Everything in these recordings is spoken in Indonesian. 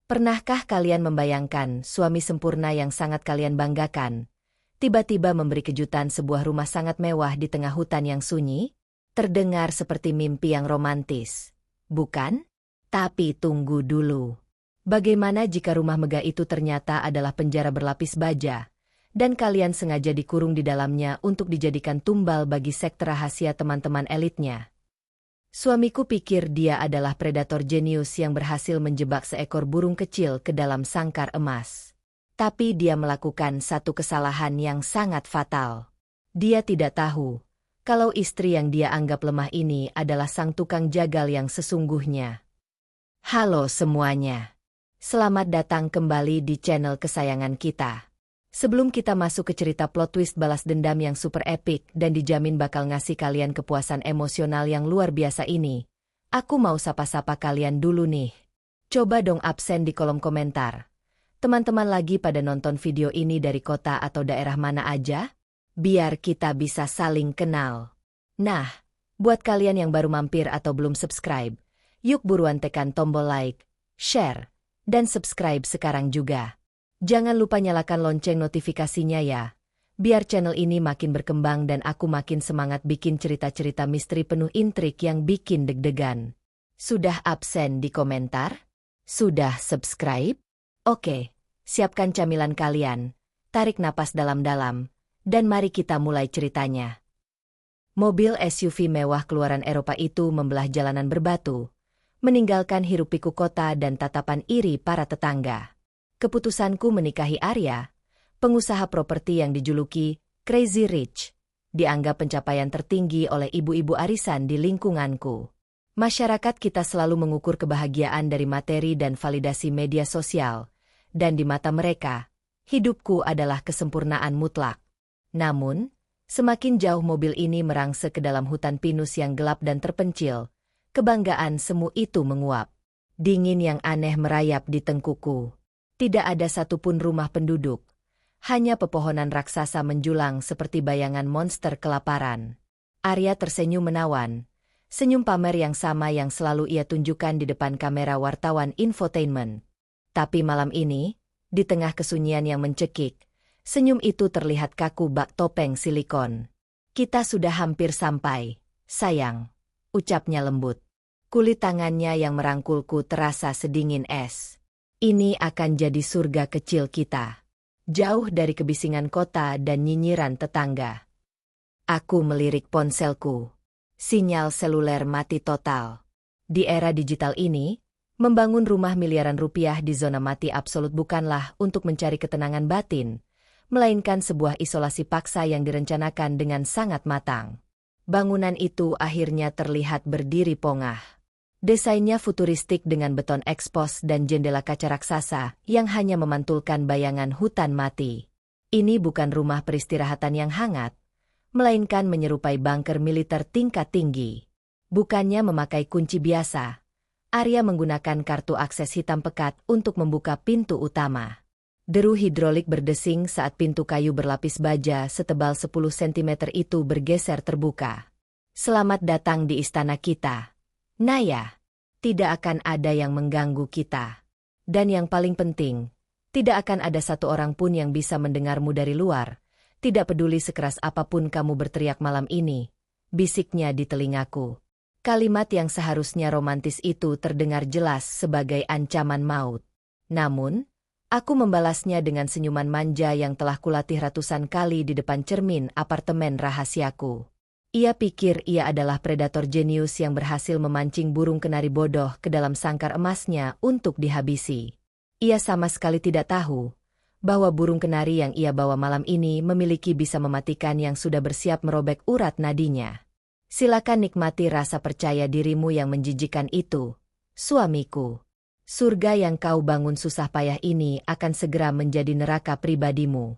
Pernahkah kalian membayangkan suami sempurna yang sangat kalian banggakan, tiba-tiba memberi kejutan sebuah rumah sangat mewah di tengah hutan yang sunyi? Terdengar seperti mimpi yang romantis, bukan? Tapi tunggu dulu. Bagaimana jika rumah megah itu ternyata adalah penjara berlapis baja, dan kalian sengaja dikurung di dalamnya untuk dijadikan tumbal bagi seks rahasia teman-teman elitnya? Suamiku pikir dia adalah predator jenius yang berhasil menjebak seekor burung kecil ke dalam sangkar emas. Tapi dia melakukan satu kesalahan yang sangat fatal. Dia tidak tahu kalau istri yang dia anggap lemah ini adalah sang tukang jagal yang sesungguhnya. Halo semuanya. Selamat datang kembali di channel kesayangan kita. Sebelum kita masuk ke cerita plot twist balas dendam yang super epic dan dijamin bakal ngasih kalian kepuasan emosional yang luar biasa ini, aku mau sapa-sapa kalian dulu nih. Coba dong absen di kolom komentar. Teman-teman lagi pada nonton video ini dari kota atau daerah mana aja? Biar kita bisa saling kenal. Nah, buat kalian yang baru mampir atau belum subscribe, yuk buruan tekan tombol like, share, dan subscribe sekarang juga. Jangan lupa nyalakan lonceng notifikasinya ya, biar channel ini makin berkembang dan aku makin semangat bikin cerita-cerita misteri penuh intrik yang bikin deg-degan. Sudah absen di komentar? Sudah subscribe? Oke, siapkan camilan kalian, tarik napas dalam-dalam, dan mari kita mulai ceritanya. Mobil SUV mewah keluaran Eropa itu membelah jalanan berbatu, meninggalkan hiruk-pikuk kota dan tatapan iri para tetangga. Keputusanku menikahi Arya, pengusaha properti yang dijuluki Crazy Rich, dianggap pencapaian tertinggi oleh ibu-ibu arisan di lingkunganku. Masyarakat kita selalu mengukur kebahagiaan dari materi dan validasi media sosial, dan di mata mereka, hidupku adalah kesempurnaan mutlak. Namun, semakin jauh mobil ini merangsek ke dalam hutan pinus yang gelap dan terpencil, kebanggaan semu itu menguap. Dingin yang aneh merayap di tengkuku. Tidak ada satupun rumah penduduk. Hanya pepohonan raksasa menjulang seperti bayangan monster kelaparan. Arya tersenyum menawan. Senyum pamer yang sama yang selalu ia tunjukkan di depan kamera wartawan infotainment. Tapi malam ini, di tengah kesunyian yang mencekik, senyum itu terlihat kaku bak topeng silikon. Kita sudah hampir sampai, sayang, ucapnya lembut. Kulit tangannya yang merangkulku terasa sedingin es. Ini akan jadi surga kecil kita. Jauh dari kebisingan kota dan nyinyiran tetangga. Aku melirik ponselku. Sinyal seluler mati total. Di era digital ini, membangun rumah miliaran rupiah di zona mati absolut bukanlah untuk mencari ketenangan batin, melainkan sebuah isolasi paksa yang direncanakan dengan sangat matang. Bangunan itu akhirnya terlihat berdiri pongah. Desainnya futuristik dengan beton ekspos dan jendela kaca raksasa yang hanya memantulkan bayangan hutan mati. Ini bukan rumah peristirahatan yang hangat, melainkan menyerupai bunker militer tingkat tinggi. Bukannya memakai kunci biasa, Arya menggunakan kartu akses hitam pekat untuk membuka pintu utama. Deru hidrolik berdesing saat pintu kayu berlapis baja setebal 10 cm itu bergeser terbuka. Selamat datang di istana kita, Naya. Tidak akan ada yang mengganggu kita. Dan yang paling penting, tidak akan ada satu orang pun yang bisa mendengarmu dari luar. Tidak peduli sekeras apapun kamu berteriak malam ini, bisiknya di telingaku. Kalimat yang seharusnya romantis itu terdengar jelas sebagai ancaman maut. Namun, aku membalasnya dengan senyuman manja yang telah kulatih ratusan kali di depan cermin apartemen rahasiaku. Ia pikir ia adalah predator jenius yang berhasil memancing burung kenari bodoh ke dalam sangkar emasnya untuk dihabisi. Ia sama sekali tidak tahu bahwa burung kenari yang ia bawa malam ini memiliki bisa mematikan yang sudah bersiap merobek urat nadinya. Silakan nikmati rasa percaya dirimu yang menjijikan itu, suamiku. Surga yang kau bangun susah payah ini akan segera menjadi neraka pribadimu.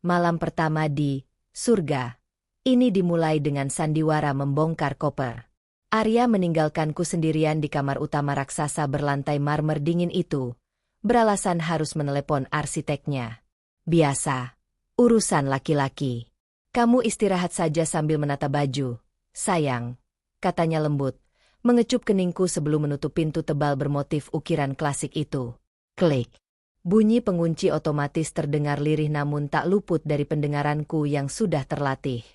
Malam pertama di surga. Ini dimulai dengan sandiwara membongkar koper. Arya meninggalkanku sendirian di kamar utama raksasa berlantai marmer dingin itu, beralasan harus menelepon arsiteknya. Biasa, urusan laki-laki. Kamu istirahat saja sambil menata baju, sayang, katanya lembut, mengecup keningku sebelum menutup pintu tebal bermotif ukiran klasik itu. Klik. Bunyi pengunci otomatis terdengar lirih namun tak luput dari pendengaranku yang sudah terlatih.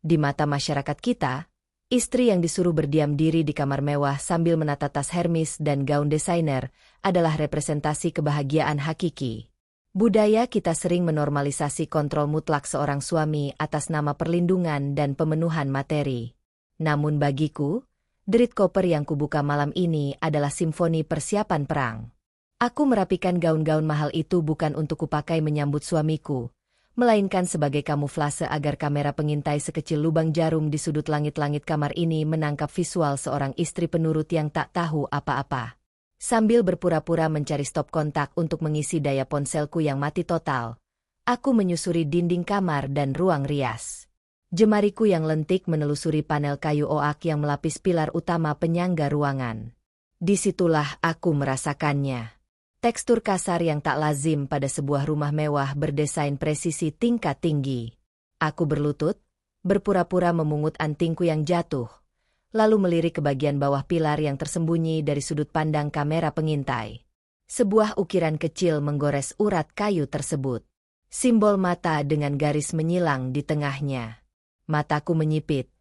Di mata masyarakat kita, istri yang disuruh berdiam diri di kamar mewah sambil menata tas Hermes dan gaun desainer adalah representasi kebahagiaan hakiki. Budaya kita sering menormalisasi kontrol mutlak seorang suami atas nama perlindungan dan pemenuhan materi. Namun bagiku, derit koper yang kubuka malam ini adalah simfoni persiapan perang. Aku merapikan gaun-gaun mahal itu bukan untuk kupakai menyambut suamiku, melainkan sebagai kamuflase agar kamera pengintai sekecil lubang jarum di sudut langit-langit kamar ini menangkap visual seorang istri penurut yang tak tahu apa-apa. Sambil berpura-pura mencari stop kontak untuk mengisi daya ponselku yang mati total, aku menyusuri dinding kamar dan ruang rias. Jemariku yang lentik menelusuri panel kayu oak yang melapis pilar utama penyangga ruangan. Disitulah aku merasakannya. Tekstur kasar yang tak lazim pada sebuah rumah mewah berdesain presisi tingkat tinggi. Aku berlutut, berpura-pura memungut antingku yang jatuh, lalu melirik ke bagian bawah pilar yang tersembunyi dari sudut pandang kamera pengintai. Sebuah ukiran kecil menggores urat kayu tersebut. Simbol mata dengan garis menyilang di tengahnya. Mataku menyipit,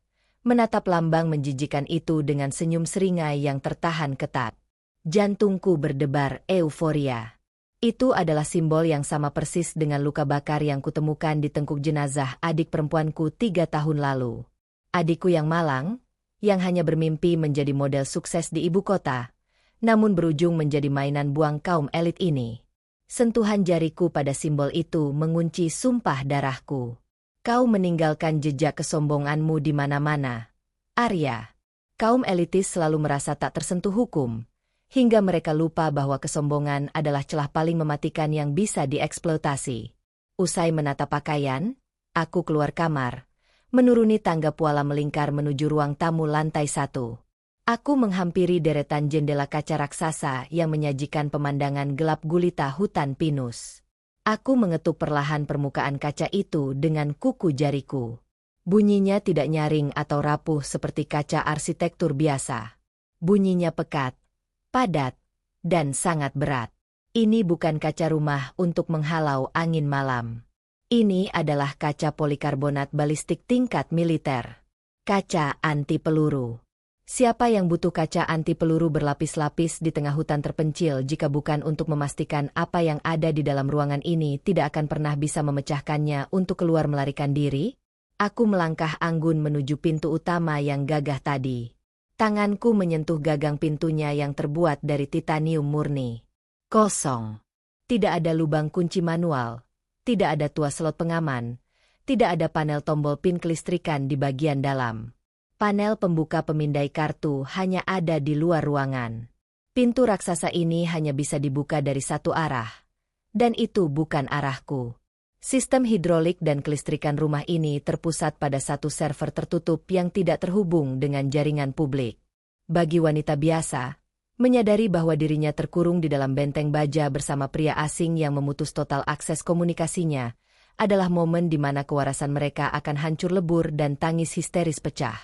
menatap lambang menjijikan itu dengan senyum seringai yang tertahan ketat. Jantungku berdebar euforia. Itu adalah simbol yang sama persis dengan luka bakar yang kutemukan di tengkuk jenazah adik perempuanku 3 tahun lalu. Adikku yang malang, yang hanya bermimpi menjadi model sukses di ibu kota, namun berujung menjadi mainan buang kaum elit ini. Sentuhan jariku pada simbol itu mengunci sumpah darahku. Kau meninggalkan jejak kesombonganmu di mana-mana, Arya. Kaum elitis selalu merasa tak tersentuh hukum, hingga mereka lupa bahwa kesombongan adalah celah paling mematikan yang bisa dieksploitasi. Usai menata pakaian, aku keluar kamar, menuruni tangga puala melingkar menuju ruang tamu lantai 1. Aku menghampiri deretan jendela kaca raksasa yang menyajikan pemandangan gelap gulita hutan pinus. Aku mengetuk perlahan permukaan kaca itu dengan kuku jariku. Bunyinya tidak nyaring atau rapuh seperti kaca arsitektur biasa. Bunyinya pekat, padat, dan sangat berat. Ini bukan kaca rumah untuk menghalau angin malam. Ini adalah kaca polikarbonat balistik tingkat militer. Kaca anti peluru. Siapa yang butuh kaca anti peluru berlapis-lapis di tengah hutan terpencil jika bukan untuk memastikan apa yang ada di dalam ruangan ini tidak akan pernah bisa memecahkannya untuk keluar melarikan diri? Aku melangkah anggun menuju pintu utama yang gagah tadi. Tanganku menyentuh gagang pintunya yang terbuat dari titanium murni. Kosong. Tidak ada lubang kunci manual. Tidak ada tuas slot pengaman, tidak ada panel tombol pin kelistrikan di bagian dalam. Panel pembuka pemindai kartu hanya ada di luar ruangan. Pintu raksasa ini hanya bisa dibuka dari satu arah. Dan itu bukan arahku. Sistem hidrolik dan kelistrikan rumah ini terpusat pada satu server tertutup yang tidak terhubung dengan jaringan publik. Bagi wanita biasa, menyadari bahwa dirinya terkurung di dalam benteng baja bersama pria asing yang memutus total akses komunikasinya, adalah momen di mana kewarasan mereka akan hancur lebur dan tangis histeris pecah.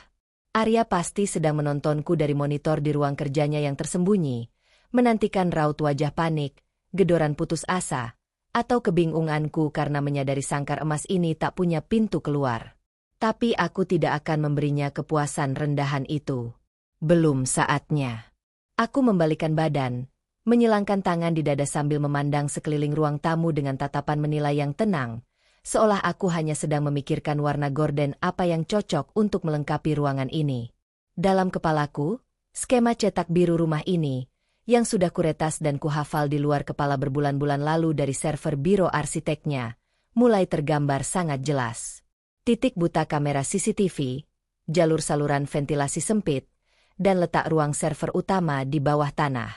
Arya pasti sedang menontonku dari monitor di ruang kerjanya yang tersembunyi, menantikan raut wajah panik, gedoran putus asa, atau kebingunganku karena menyadari sangkar emas ini tak punya pintu keluar. Tapi aku tidak akan memberinya kepuasan rendahan itu. Belum saatnya. Aku membalikan badan, menyilangkan tangan di dada sambil memandang sekeliling ruang tamu dengan tatapan menilai yang tenang, seolah aku hanya sedang memikirkan warna gorden apa yang cocok untuk melengkapi ruangan ini. Dalam kepalaku, skema cetak biru rumah ini, yang sudah kuretas dan kuhafal di luar kepala berbulan-bulan lalu dari server biro arsiteknya, mulai tergambar sangat jelas. Titik buta kamera CCTV, jalur saluran ventilasi sempit, dan letak ruang server utama di bawah tanah.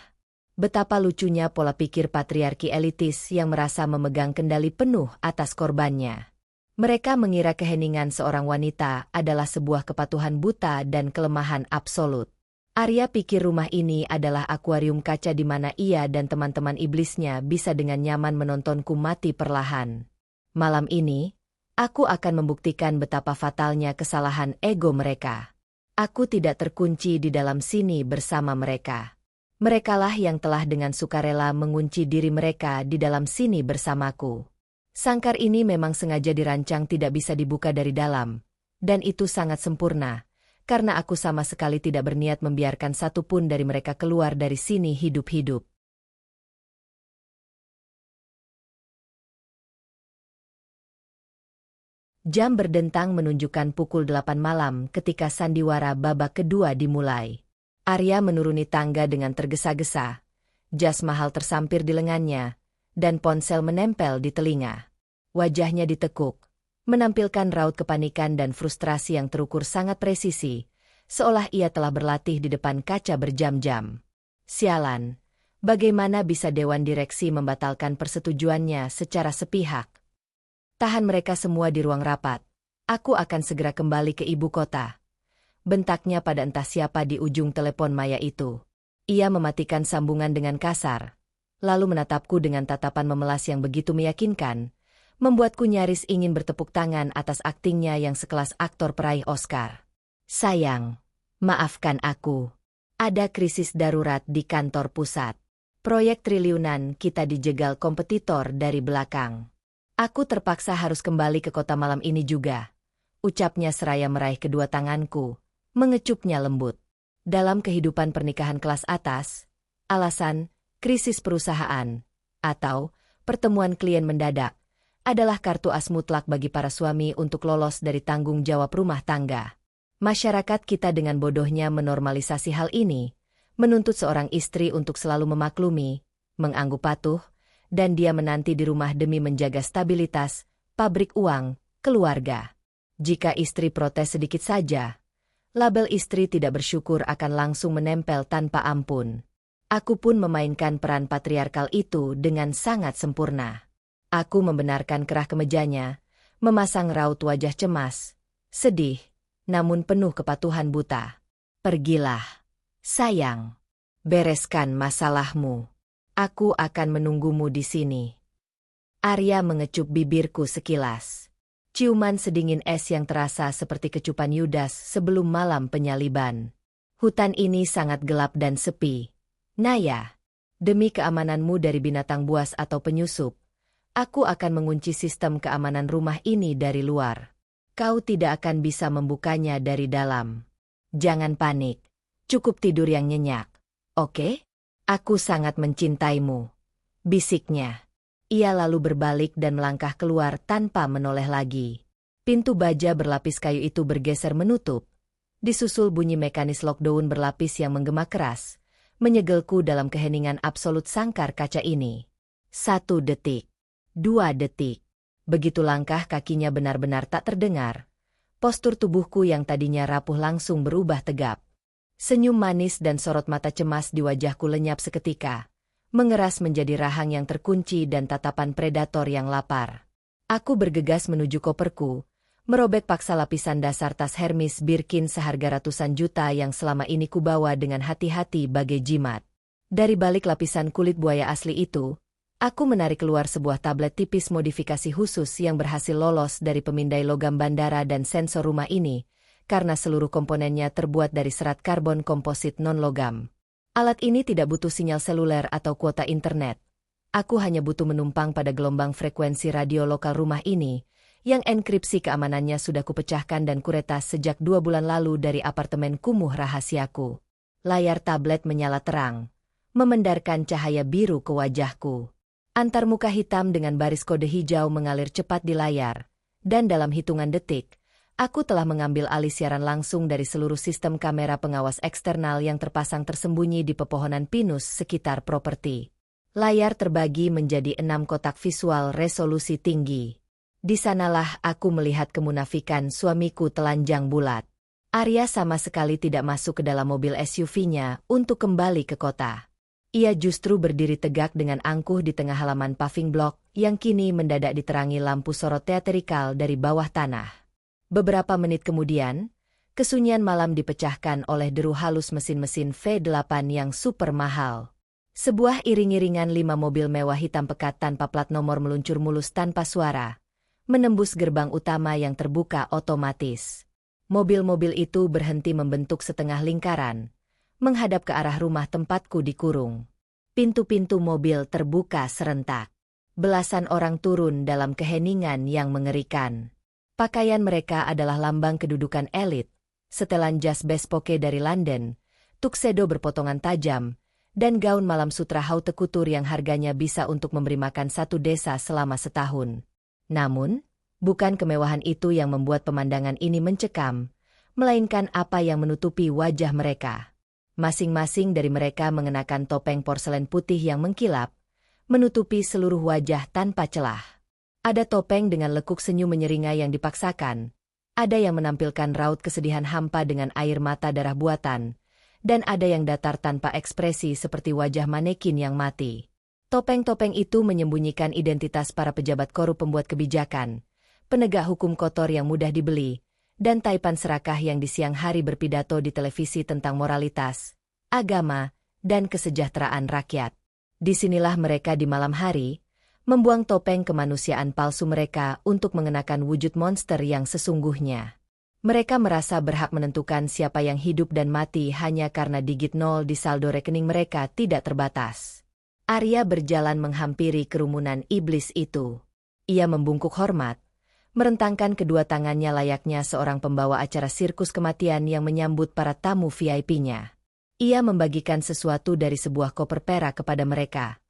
Betapa lucunya pola pikir patriarki elitis yang merasa memegang kendali penuh atas korbannya. Mereka mengira keheningan seorang wanita adalah sebuah kepatuhan buta dan kelemahan absolut. Arya pikir rumah ini adalah akuarium kaca di mana ia dan teman-teman iblisnya bisa dengan nyaman menontonku mati perlahan. Malam ini, aku akan membuktikan betapa fatalnya kesalahan ego mereka. Aku tidak terkunci di dalam sini bersama mereka. Merekalah yang telah dengan sukarela mengunci diri mereka di dalam sini bersamaku. Sangkar ini memang sengaja dirancang tidak bisa dibuka dari dalam, dan itu sangat sempurna, karena aku sama sekali tidak berniat membiarkan satupun dari mereka keluar dari sini hidup-hidup. Jam berdentang menunjukkan pukul 8 malam ketika sandiwara babak kedua dimulai. Arya menuruni tangga dengan tergesa-gesa. Jas mahal tersampir di lengannya, dan ponsel menempel di telinga. Wajahnya ditekuk, menampilkan raut kepanikan dan frustrasi yang terukur sangat presisi, seolah ia telah berlatih di depan kaca berjam-jam. Sialan, bagaimana bisa Dewan Direksi membatalkan persetujuannya secara sepihak? Tahan mereka semua di ruang rapat. Aku akan segera kembali ke ibu kota. Bentaknya pada entah siapa di ujung telepon maya itu. Ia mematikan sambungan dengan kasar, lalu menatapku dengan tatapan memelas yang begitu meyakinkan, membuatku nyaris ingin bertepuk tangan atas aktingnya yang sekelas aktor peraih Oscar. Sayang, maafkan aku. Ada krisis darurat di kantor pusat. Proyek triliunan kita dijegal kompetitor dari belakang. Aku terpaksa harus kembali ke kota malam ini juga. Ucapnya seraya meraih kedua tanganku, mengecupnya lembut. Dalam kehidupan pernikahan kelas atas, alasan, krisis perusahaan, atau pertemuan klien mendadak, adalah kartu as mutlak bagi para suami untuk lolos dari tanggung jawab rumah tangga. Masyarakat kita dengan bodohnya menormalisasi hal ini, menuntut seorang istri untuk selalu memaklumi, mengangguk patuh, dan dia menanti di rumah demi menjaga stabilitas, pabrik uang, keluarga. Jika istri protes sedikit saja, label istri tidak bersyukur akan langsung menempel tanpa ampun. Aku pun memainkan peran patriarkal itu dengan sangat sempurna. Aku membenarkan kerah kemejanya, memasang raut wajah cemas, sedih, namun penuh kepatuhan buta. Pergilah, sayang. Bereskan masalahmu. Aku akan menunggumu di sini. Arya mengecup bibirku sekilas. Ciuman sedingin es yang terasa seperti kecupan Yudas sebelum malam penyaliban. Hutan ini sangat gelap dan sepi. Naya, demi keamananmu dari binatang buas atau penyusup, aku akan mengunci sistem keamanan rumah ini dari luar. Kau tidak akan bisa membukanya dari dalam. Jangan panik. Cukup tidur yang nyenyak. Oke? Aku sangat mencintaimu. Bisiknya. Ia lalu berbalik dan melangkah keluar tanpa menoleh lagi. Pintu baja berlapis kayu itu bergeser menutup. Disusul bunyi mekanis lockdown berlapis yang menggema keras, menyegelku dalam keheningan absolut sangkar kaca ini. 1 detik. 2 detik. Begitu langkah kakinya benar-benar tak terdengar. Postur tubuhku yang tadinya rapuh langsung berubah tegap. Senyum manis dan sorot mata cemas di wajahku lenyap seketika, mengeras menjadi rahang yang terkunci dan tatapan predator yang lapar. Aku bergegas menuju koperku, merobek paksa lapisan dasar tas Hermes Birkin seharga ratusan juta yang selama ini kubawa dengan hati-hati bagai jimat. Dari balik lapisan kulit buaya asli itu, aku menarik keluar sebuah tablet tipis modifikasi khusus yang berhasil lolos dari pemindai logam bandara dan sensor rumah ini, karena seluruh komponennya terbuat dari serat karbon komposit non-logam. Alat ini tidak butuh sinyal seluler atau kuota internet. Aku hanya butuh menumpang pada gelombang frekuensi radio lokal rumah ini, yang enkripsi keamanannya sudah kupecahkan dan kuretas sejak 2 bulan lalu dari apartemen kumuh rahasiaku. Layar tablet menyala terang, memendarkan cahaya biru ke wajahku. Antar muka hitam dengan baris kode hijau mengalir cepat di layar, dan dalam hitungan detik, aku telah mengambil alih siaran langsung dari seluruh sistem kamera pengawas eksternal yang terpasang tersembunyi di pepohonan pinus sekitar properti. Layar terbagi menjadi 6 kotak visual resolusi tinggi. Di sanalah aku melihat kemunafikan suamiku telanjang bulat. Arya sama sekali tidak masuk ke dalam mobil SUV-nya untuk kembali ke kota. Ia justru berdiri tegak dengan angkuh di tengah halaman paving block yang kini mendadak diterangi lampu sorot teatrikal dari bawah tanah. Beberapa menit kemudian, kesunyian malam dipecahkan oleh deru halus mesin-mesin V8 yang super mahal. Sebuah iring-iringan 5 mobil mewah hitam pekat tanpa plat nomor meluncur mulus tanpa suara, menembus gerbang utama yang terbuka otomatis. Mobil-mobil itu berhenti membentuk setengah lingkaran, menghadap ke arah rumah tempatku dikurung. Pintu-pintu mobil terbuka serentak. Belasan orang turun dalam keheningan yang mengerikan. Pakaian mereka adalah lambang kedudukan elit, setelan jas bespoke dari London, tuxedo berpotongan tajam, dan gaun malam sutra haute couture yang harganya bisa untuk memberi makan satu desa selama setahun. Namun, bukan kemewahan itu yang membuat pemandangan ini mencekam, melainkan apa yang menutupi wajah mereka. Masing-masing dari mereka mengenakan topeng porselen putih yang mengkilap, menutupi seluruh wajah tanpa celah. Ada topeng dengan lekuk senyum menyeringai yang dipaksakan, ada yang menampilkan raut kesedihan hampa dengan air mata darah buatan, dan ada yang datar tanpa ekspresi seperti wajah manekin yang mati. Topeng-topeng itu menyembunyikan identitas para pejabat korup pembuat kebijakan, penegak hukum kotor yang mudah dibeli, dan taipan serakah yang di siang hari berpidato di televisi tentang moralitas, agama, dan kesejahteraan rakyat. Disinilah mereka di malam hari, membuang topeng kemanusiaan palsu mereka untuk mengenakan wujud monster yang sesungguhnya. Mereka merasa berhak menentukan siapa yang hidup dan mati hanya karena digit nol di saldo rekening mereka tidak terbatas. Arya berjalan menghampiri kerumunan iblis itu. Ia membungkuk hormat, merentangkan kedua tangannya layaknya seorang pembawa acara sirkus kematian yang menyambut para tamu VIP-nya. Ia membagikan sesuatu dari sebuah koper perak kepada mereka.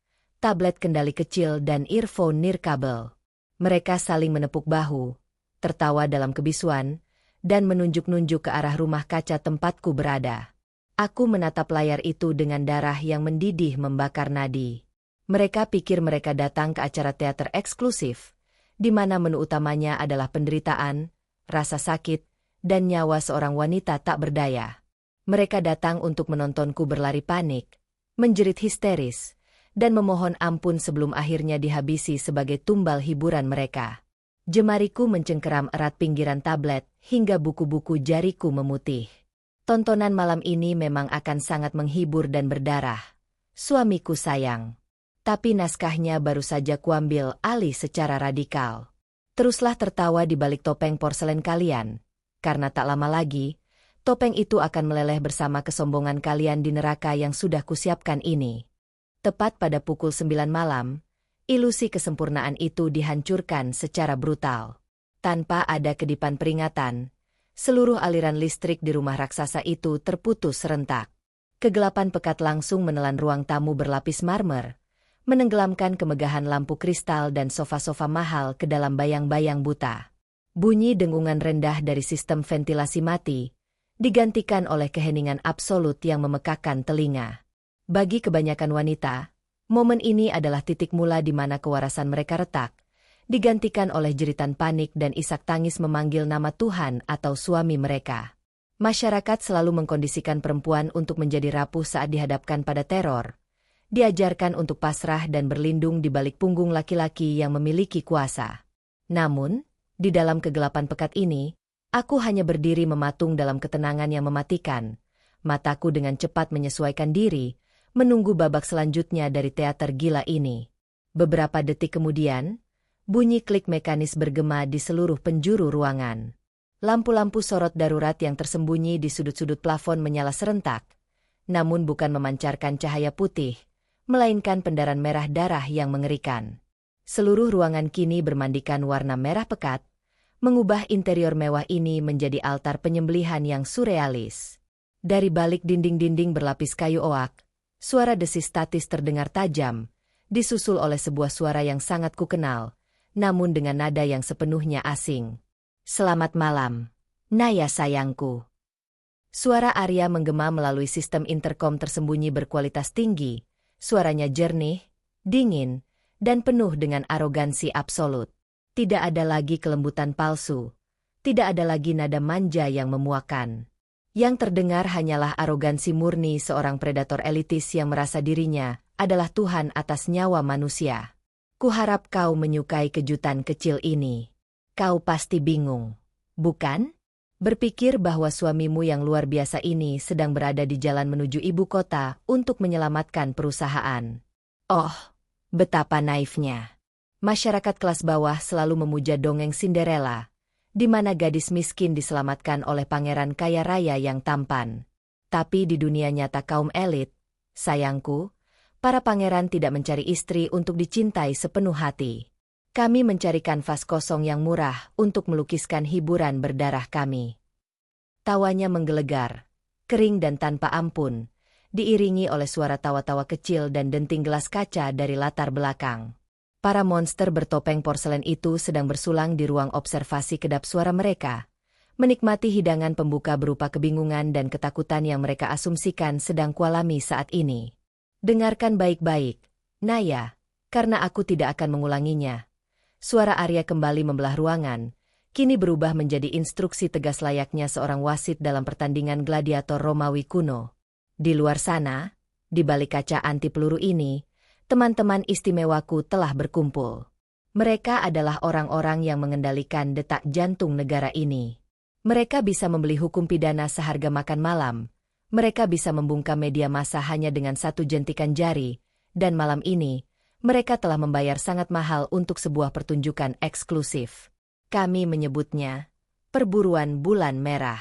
Tablet kendali kecil dan earphone nirkabel. Mereka saling menepuk bahu, tertawa dalam kebisuan, dan menunjuk-nunjuk ke arah rumah kaca tempatku berada. Aku menatap layar itu dengan darah yang mendidih membakar nadi. Mereka pikir mereka datang ke acara teater eksklusif, di mana menu utamanya adalah penderitaan, rasa sakit, dan nyawa seorang wanita tak berdaya. Mereka datang untuk menontonku berlari panik, menjerit histeris, dan memohon ampun sebelum akhirnya dihabisi sebagai tumbal hiburan mereka. Jemariku mencengkeram erat pinggiran tablet, hingga buku-buku jariku memutih. Tontonan malam ini memang akan sangat menghibur dan berdarah. Suamiku sayang. Tapi naskahnya baru saja kuambil alih secara radikal. Teruslah tertawa di balik topeng porselen kalian, karena tak lama lagi, topeng itu akan meleleh bersama kesombongan kalian di neraka yang sudah kusiapkan ini. Tepat pada pukul 9 malam, ilusi kesempurnaan itu dihancurkan secara brutal. Tanpa ada kedipan peringatan, seluruh aliran listrik di rumah raksasa itu terputus serentak. Kegelapan pekat langsung menelan ruang tamu berlapis marmer, menenggelamkan kemegahan lampu kristal dan sofa-sofa mahal ke dalam bayang-bayang buta. Bunyi dengungan rendah dari sistem ventilasi mati, digantikan oleh keheningan absolut yang memekakkan telinga. Bagi kebanyakan wanita, momen ini adalah titik mula di mana kewarasan mereka retak, digantikan oleh jeritan panik dan isak tangis memanggil nama Tuhan atau suami mereka. Masyarakat selalu mengkondisikan perempuan untuk menjadi rapuh saat dihadapkan pada teror, diajarkan untuk pasrah dan berlindung di balik punggung laki-laki yang memiliki kuasa. Namun, di dalam kegelapan pekat ini, aku hanya berdiri mematung dalam ketenangan yang mematikan, mataku dengan cepat menyesuaikan diri, menunggu babak selanjutnya dari teater gila ini. Beberapa detik kemudian, bunyi klik mekanis bergema di seluruh penjuru ruangan. Lampu-lampu sorot darurat yang tersembunyi di sudut-sudut plafon menyala serentak, namun bukan memancarkan cahaya putih, melainkan pendaran merah darah yang mengerikan. Seluruh ruangan kini bermandikan warna merah pekat, mengubah interior mewah ini menjadi altar penyembelihan yang surrealis. Dari balik dinding-dinding berlapis kayu oak, suara desis statis terdengar tajam, disusul oleh sebuah suara yang sangat kukenal, namun dengan nada yang sepenuhnya asing. "Selamat malam, Naya sayangku." Suara Arya menggema melalui sistem interkom tersembunyi berkualitas tinggi, suaranya jernih, dingin, dan penuh dengan arogansi absolut. Tidak ada lagi kelembutan palsu, tidak ada lagi nada manja yang memuakan. Yang terdengar hanyalah arogansi murni seorang predator elitis yang merasa dirinya adalah Tuhan atas nyawa manusia. Kuharap kau menyukai kejutan kecil ini. Kau pasti bingung, bukan? Berpikir bahwa suamimu yang luar biasa ini sedang berada di jalan menuju ibu kota untuk menyelamatkan perusahaan. Oh, betapa naifnya. Masyarakat kelas bawah selalu memuja dongeng Cinderella, di mana gadis miskin diselamatkan oleh pangeran kaya raya yang tampan. Tapi di dunia nyata kaum elit, sayangku, para pangeran tidak mencari istri untuk dicintai sepenuh hati. Kami mencari kanvas kosong yang murah untuk melukiskan hiburan berdarah kami. Tawanya menggelegar, kering dan tanpa ampun, diiringi oleh suara tawa-tawa kecil dan denting gelas kaca dari latar belakang. Para monster bertopeng porselen itu sedang bersulang di ruang observasi kedap suara mereka, menikmati hidangan pembuka berupa kebingungan dan ketakutan yang mereka asumsikan sedang kualami saat ini. Dengarkan baik-baik, Naya, karena aku tidak akan mengulanginya. Suara Arya kembali membelah ruangan, kini berubah menjadi instruksi tegas layaknya seorang wasit dalam pertandingan gladiator Romawi kuno. Di luar sana, di balik kaca anti peluru ini, teman-teman istimewaku telah berkumpul. Mereka adalah orang-orang yang mengendalikan detak jantung negara ini. Mereka bisa membeli hukum pidana seharga makan malam. Mereka bisa membungkam media massa hanya dengan satu jentikan jari. Dan malam ini, mereka telah membayar sangat mahal untuk sebuah pertunjukan eksklusif. Kami menyebutnya perburuan bulan merah.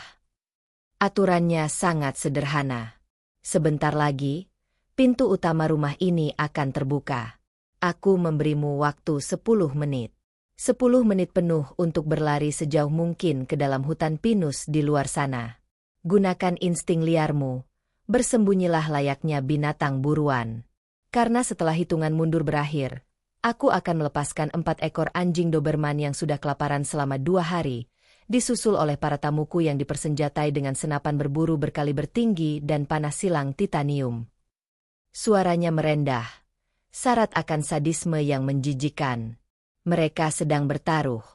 Aturannya sangat sederhana. Sebentar lagi, pintu utama rumah ini akan terbuka. Aku memberimu waktu 10 menit. 10 menit penuh untuk berlari sejauh mungkin ke dalam hutan pinus di luar sana. Gunakan insting liarmu. Bersembunyilah layaknya binatang buruan. Karena setelah hitungan mundur berakhir, aku akan melepaskan 4 ekor anjing Doberman yang sudah kelaparan selama 2 hari, disusul oleh para tamuku yang dipersenjatai dengan senapan berburu berkaliber tinggi dan panas silang titanium. Suaranya merendah, syarat akan sadisme yang menjijikan. Mereka sedang bertaruh.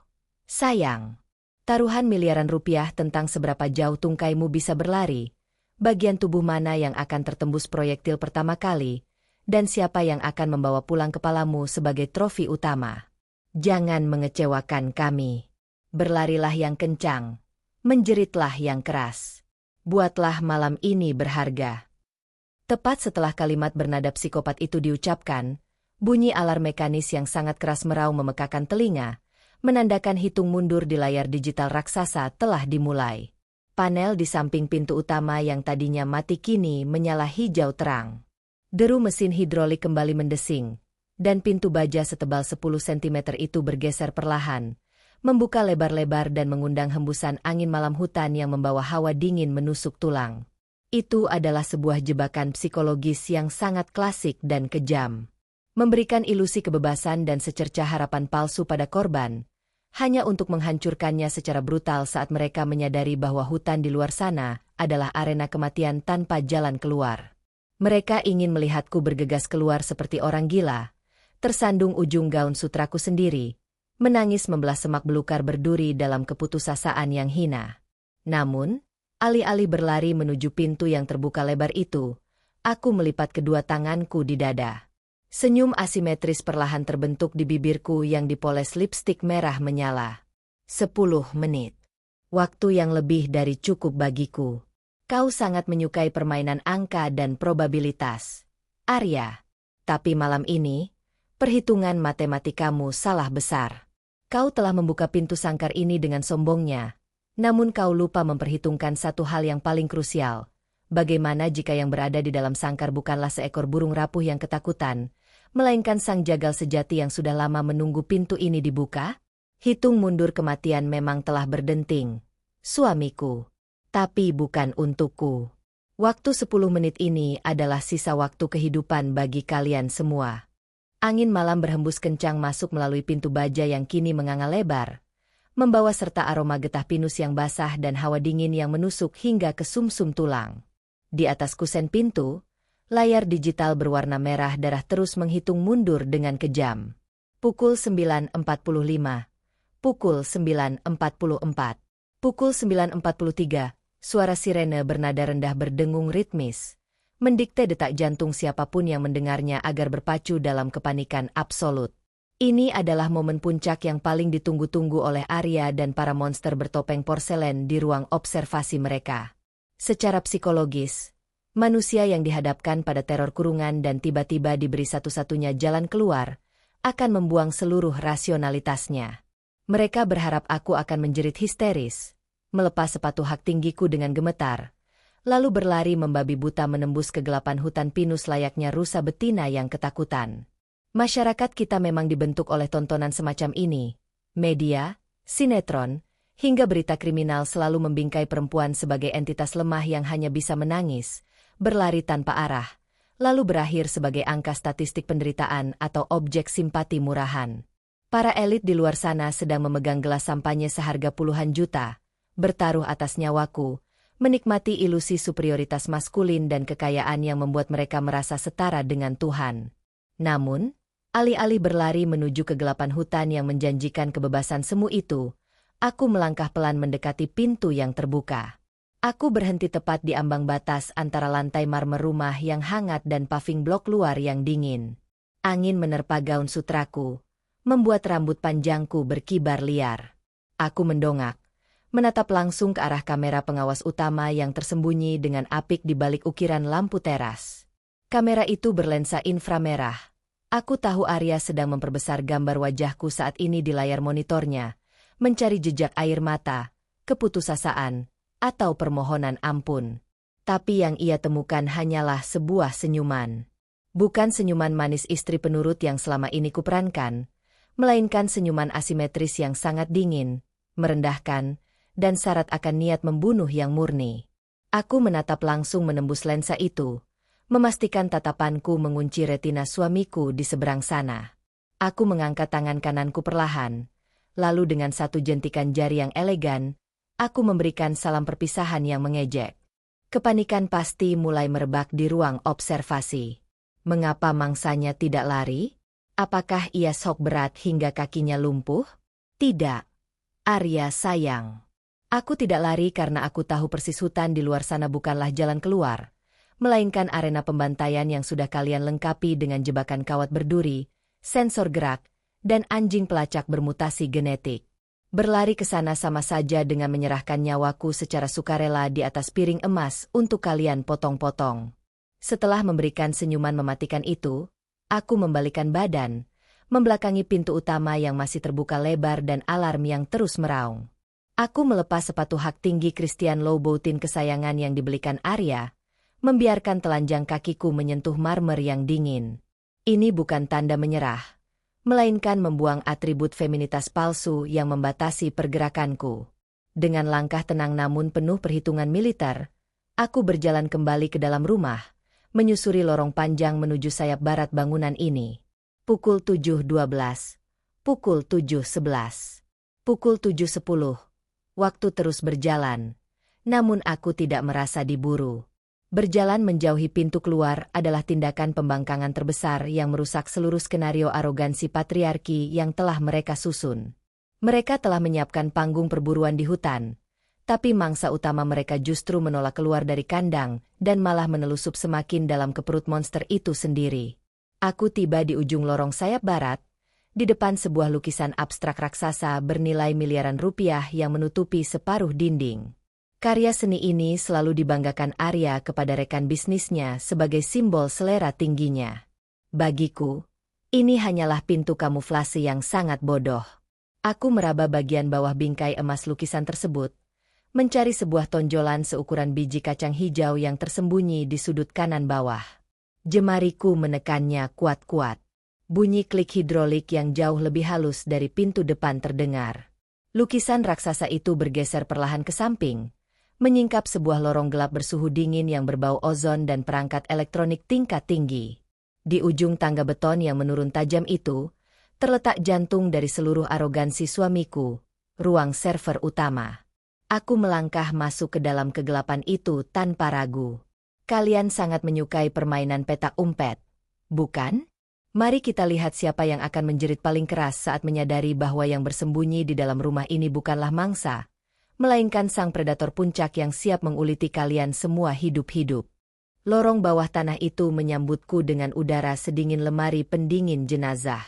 Sayang. Taruhan miliaran rupiah tentang seberapa jauh tungkaimu bisa berlari, bagian tubuh mana yang akan tertembus proyektil pertama kali, dan siapa yang akan membawa pulang kepalamu sebagai trofi utama. Jangan mengecewakan kami. Berlarilah yang kencang. Menjeritlah yang keras. Buatlah malam ini berharga. Tepat setelah kalimat bernada psikopat itu diucapkan, bunyi alarm mekanis yang sangat keras meraung memekakan telinga, menandakan hitung mundur di layar digital raksasa telah dimulai. Panel di samping pintu utama yang tadinya mati kini menyala hijau terang. Deru mesin hidrolik kembali mendesing, dan pintu baja setebal 10 cm itu bergeser perlahan, membuka lebar-lebar dan mengundang hembusan angin malam hutan yang membawa hawa dingin menusuk tulang. Itu adalah sebuah jebakan psikologis yang sangat klasik dan kejam. Memberikan ilusi kebebasan dan secercah harapan palsu pada korban, hanya untuk menghancurkannya secara brutal saat mereka menyadari bahwa hutan di luar sana adalah arena kematian tanpa jalan keluar. Mereka ingin melihatku bergegas keluar seperti orang gila, tersandung ujung gaun sutraku sendiri, menangis membelah semak belukar berduri dalam keputusasaan yang hina. Namun, alih-alih berlari menuju pintu yang terbuka lebar itu, aku melipat kedua tanganku di dada. Senyum asimetris perlahan terbentuk di bibirku yang dipoles lipstik merah menyala. 10 menit. Waktu yang lebih dari cukup bagiku. Kau sangat menyukai permainan angka dan probabilitas, Arya. Tapi malam ini, perhitungan matematikamu salah besar. Kau telah membuka pintu sangkar ini dengan sombongnya, namun kau lupa memperhitungkan satu hal yang paling krusial. Bagaimana jika yang berada di dalam sangkar bukanlah seekor burung rapuh yang ketakutan, melainkan sang jagal sejati yang sudah lama menunggu pintu ini dibuka? Hitung mundur kematian memang telah berdenting, suamiku. Tapi bukan untukku. Waktu 10 menit ini adalah sisa waktu kehidupan bagi kalian semua. Angin malam berhembus kencang masuk melalui pintu baja yang kini menganga lebar, membawa serta aroma getah pinus yang basah dan hawa dingin yang menusuk hingga ke sumsum tulang. Di atas kusen pintu, layar digital berwarna merah darah terus menghitung mundur dengan kejam. Pukul 9.45. Pukul 9.44. Pukul 9.43. Suara sirene bernada rendah berdengung ritmis, mendikte detak jantung siapapun yang mendengarnya agar berpacu dalam kepanikan absolut. Ini adalah momen puncak yang paling ditunggu-tunggu oleh Arya dan para monster bertopeng porselen di ruang observasi mereka. Secara psikologis, manusia yang dihadapkan pada teror kurungan dan tiba-tiba diberi satu-satunya jalan keluar, akan membuang seluruh rasionalitasnya. Mereka berharap aku akan menjerit histeris, melepas sepatu hak tinggiku dengan gemetar, lalu berlari membabi buta menembus kegelapan hutan pinus layaknya rusa betina yang ketakutan. Masyarakat kita memang dibentuk oleh tontonan semacam ini. Media, sinetron, hingga berita kriminal selalu membingkai perempuan sebagai entitas lemah yang hanya bisa menangis, berlari tanpa arah, lalu berakhir sebagai angka statistik penderitaan atau objek simpati murahan. Para elit di luar sana sedang memegang gelas sampanye seharga puluhan juta, bertaruh atas nyawaku, menikmati ilusi superioritas maskulin dan kekayaan yang membuat mereka merasa setara dengan Tuhan. Namun, alih-alih berlari menuju kegelapan hutan yang menjanjikan kebebasan semu itu, aku melangkah pelan mendekati pintu yang terbuka. Aku berhenti tepat di ambang batas antara lantai marmer rumah yang hangat dan paving blok luar yang dingin. Angin menerpa gaun sutraku, membuat rambut panjangku berkibar liar. Aku mendongak, menatap langsung ke arah kamera pengawas utama yang tersembunyi dengan apik di balik ukiran lampu teras. Kamera itu berlensa inframerah. Aku tahu Arya sedang memperbesar gambar wajahku saat ini di layar monitornya, mencari jejak air mata, keputusasaan, atau permohonan ampun. Tapi yang ia temukan hanyalah sebuah senyuman. Bukan senyuman manis istri penurut yang selama ini kuperankan, melainkan senyuman asimetris yang sangat dingin, merendahkan, dan syarat akan niat membunuh yang murni. Aku menatap langsung menembus lensa itu, memastikan tatapanku mengunci retina suamiku di seberang sana. Aku mengangkat tangan kananku perlahan, lalu dengan satu jentikan jari yang elegan, aku memberikan salam perpisahan yang mengejek. Kepanikan pasti mulai merebak di ruang observasi. Mengapa mangsanya tidak lari? Apakah ia shock berat hingga kakinya lumpuh? Tidak. Arya sayang. Aku tidak lari karena aku tahu persis hutan di luar sana bukanlah jalan keluar, melainkan arena pembantaian yang sudah kalian lengkapi dengan jebakan kawat berduri, sensor gerak, dan anjing pelacak bermutasi genetik. Berlari ke sana sama saja dengan menyerahkan nyawaku secara sukarela di atas piring emas untuk kalian potong-potong. Setelah memberikan senyuman mematikan itu, aku membalikkan badan, membelakangi pintu utama yang masih terbuka lebar dan alarm yang terus meraung. Aku melepas sepatu hak tinggi Christian Louboutin kesayangan yang dibelikan Arya, membiarkan telanjang kakiku menyentuh marmer yang dingin. Ini bukan tanda menyerah, melainkan membuang atribut feminitas palsu yang membatasi pergerakanku. Dengan langkah tenang namun penuh perhitungan militer, aku berjalan kembali ke dalam rumah, menyusuri lorong panjang menuju sayap barat bangunan ini. Pukul 7.12, pukul 7.11, pukul 7.10. Waktu terus berjalan, namun aku tidak merasa diburu. Berjalan menjauhi pintu keluar adalah tindakan pembangkangan terbesar yang merusak seluruh skenario arogansi patriarki yang telah mereka susun. Mereka telah menyiapkan panggung perburuan di hutan, tapi mangsa utama mereka justru menolak keluar dari kandang dan malah menelusup semakin dalam ke perut monster itu sendiri. Aku tiba di ujung lorong sayap barat, di depan sebuah lukisan abstrak raksasa bernilai miliaran rupiah yang menutupi separuh dinding. Karya seni ini selalu dibanggakan Arya kepada rekan bisnisnya sebagai simbol selera tingginya. Bagiku, ini hanyalah pintu kamuflase yang sangat bodoh. Aku meraba bagian bawah bingkai emas lukisan tersebut, mencari sebuah tonjolan seukuran biji kacang hijau yang tersembunyi di sudut kanan bawah. Jemariku menekannya kuat-kuat. Bunyi klik hidrolik yang jauh lebih halus dari pintu depan terdengar. Lukisan raksasa itu bergeser perlahan ke samping, menyingkap sebuah lorong gelap bersuhu dingin yang berbau ozon dan perangkat elektronik tingkat tinggi. Di ujung tangga beton yang menurun tajam itu, terletak jantung dari seluruh arogansi suamiku, ruang server utama. Aku melangkah masuk ke dalam kegelapan itu tanpa ragu. Kalian sangat menyukai permainan petak umpet, bukan? Mari kita lihat siapa yang akan menjerit paling keras saat menyadari bahwa yang bersembunyi di dalam rumah ini bukanlah mangsa, melainkan sang predator puncak yang siap menguliti kalian semua hidup-hidup. Lorong bawah tanah itu menyambutku dengan udara sedingin lemari pendingin jenazah.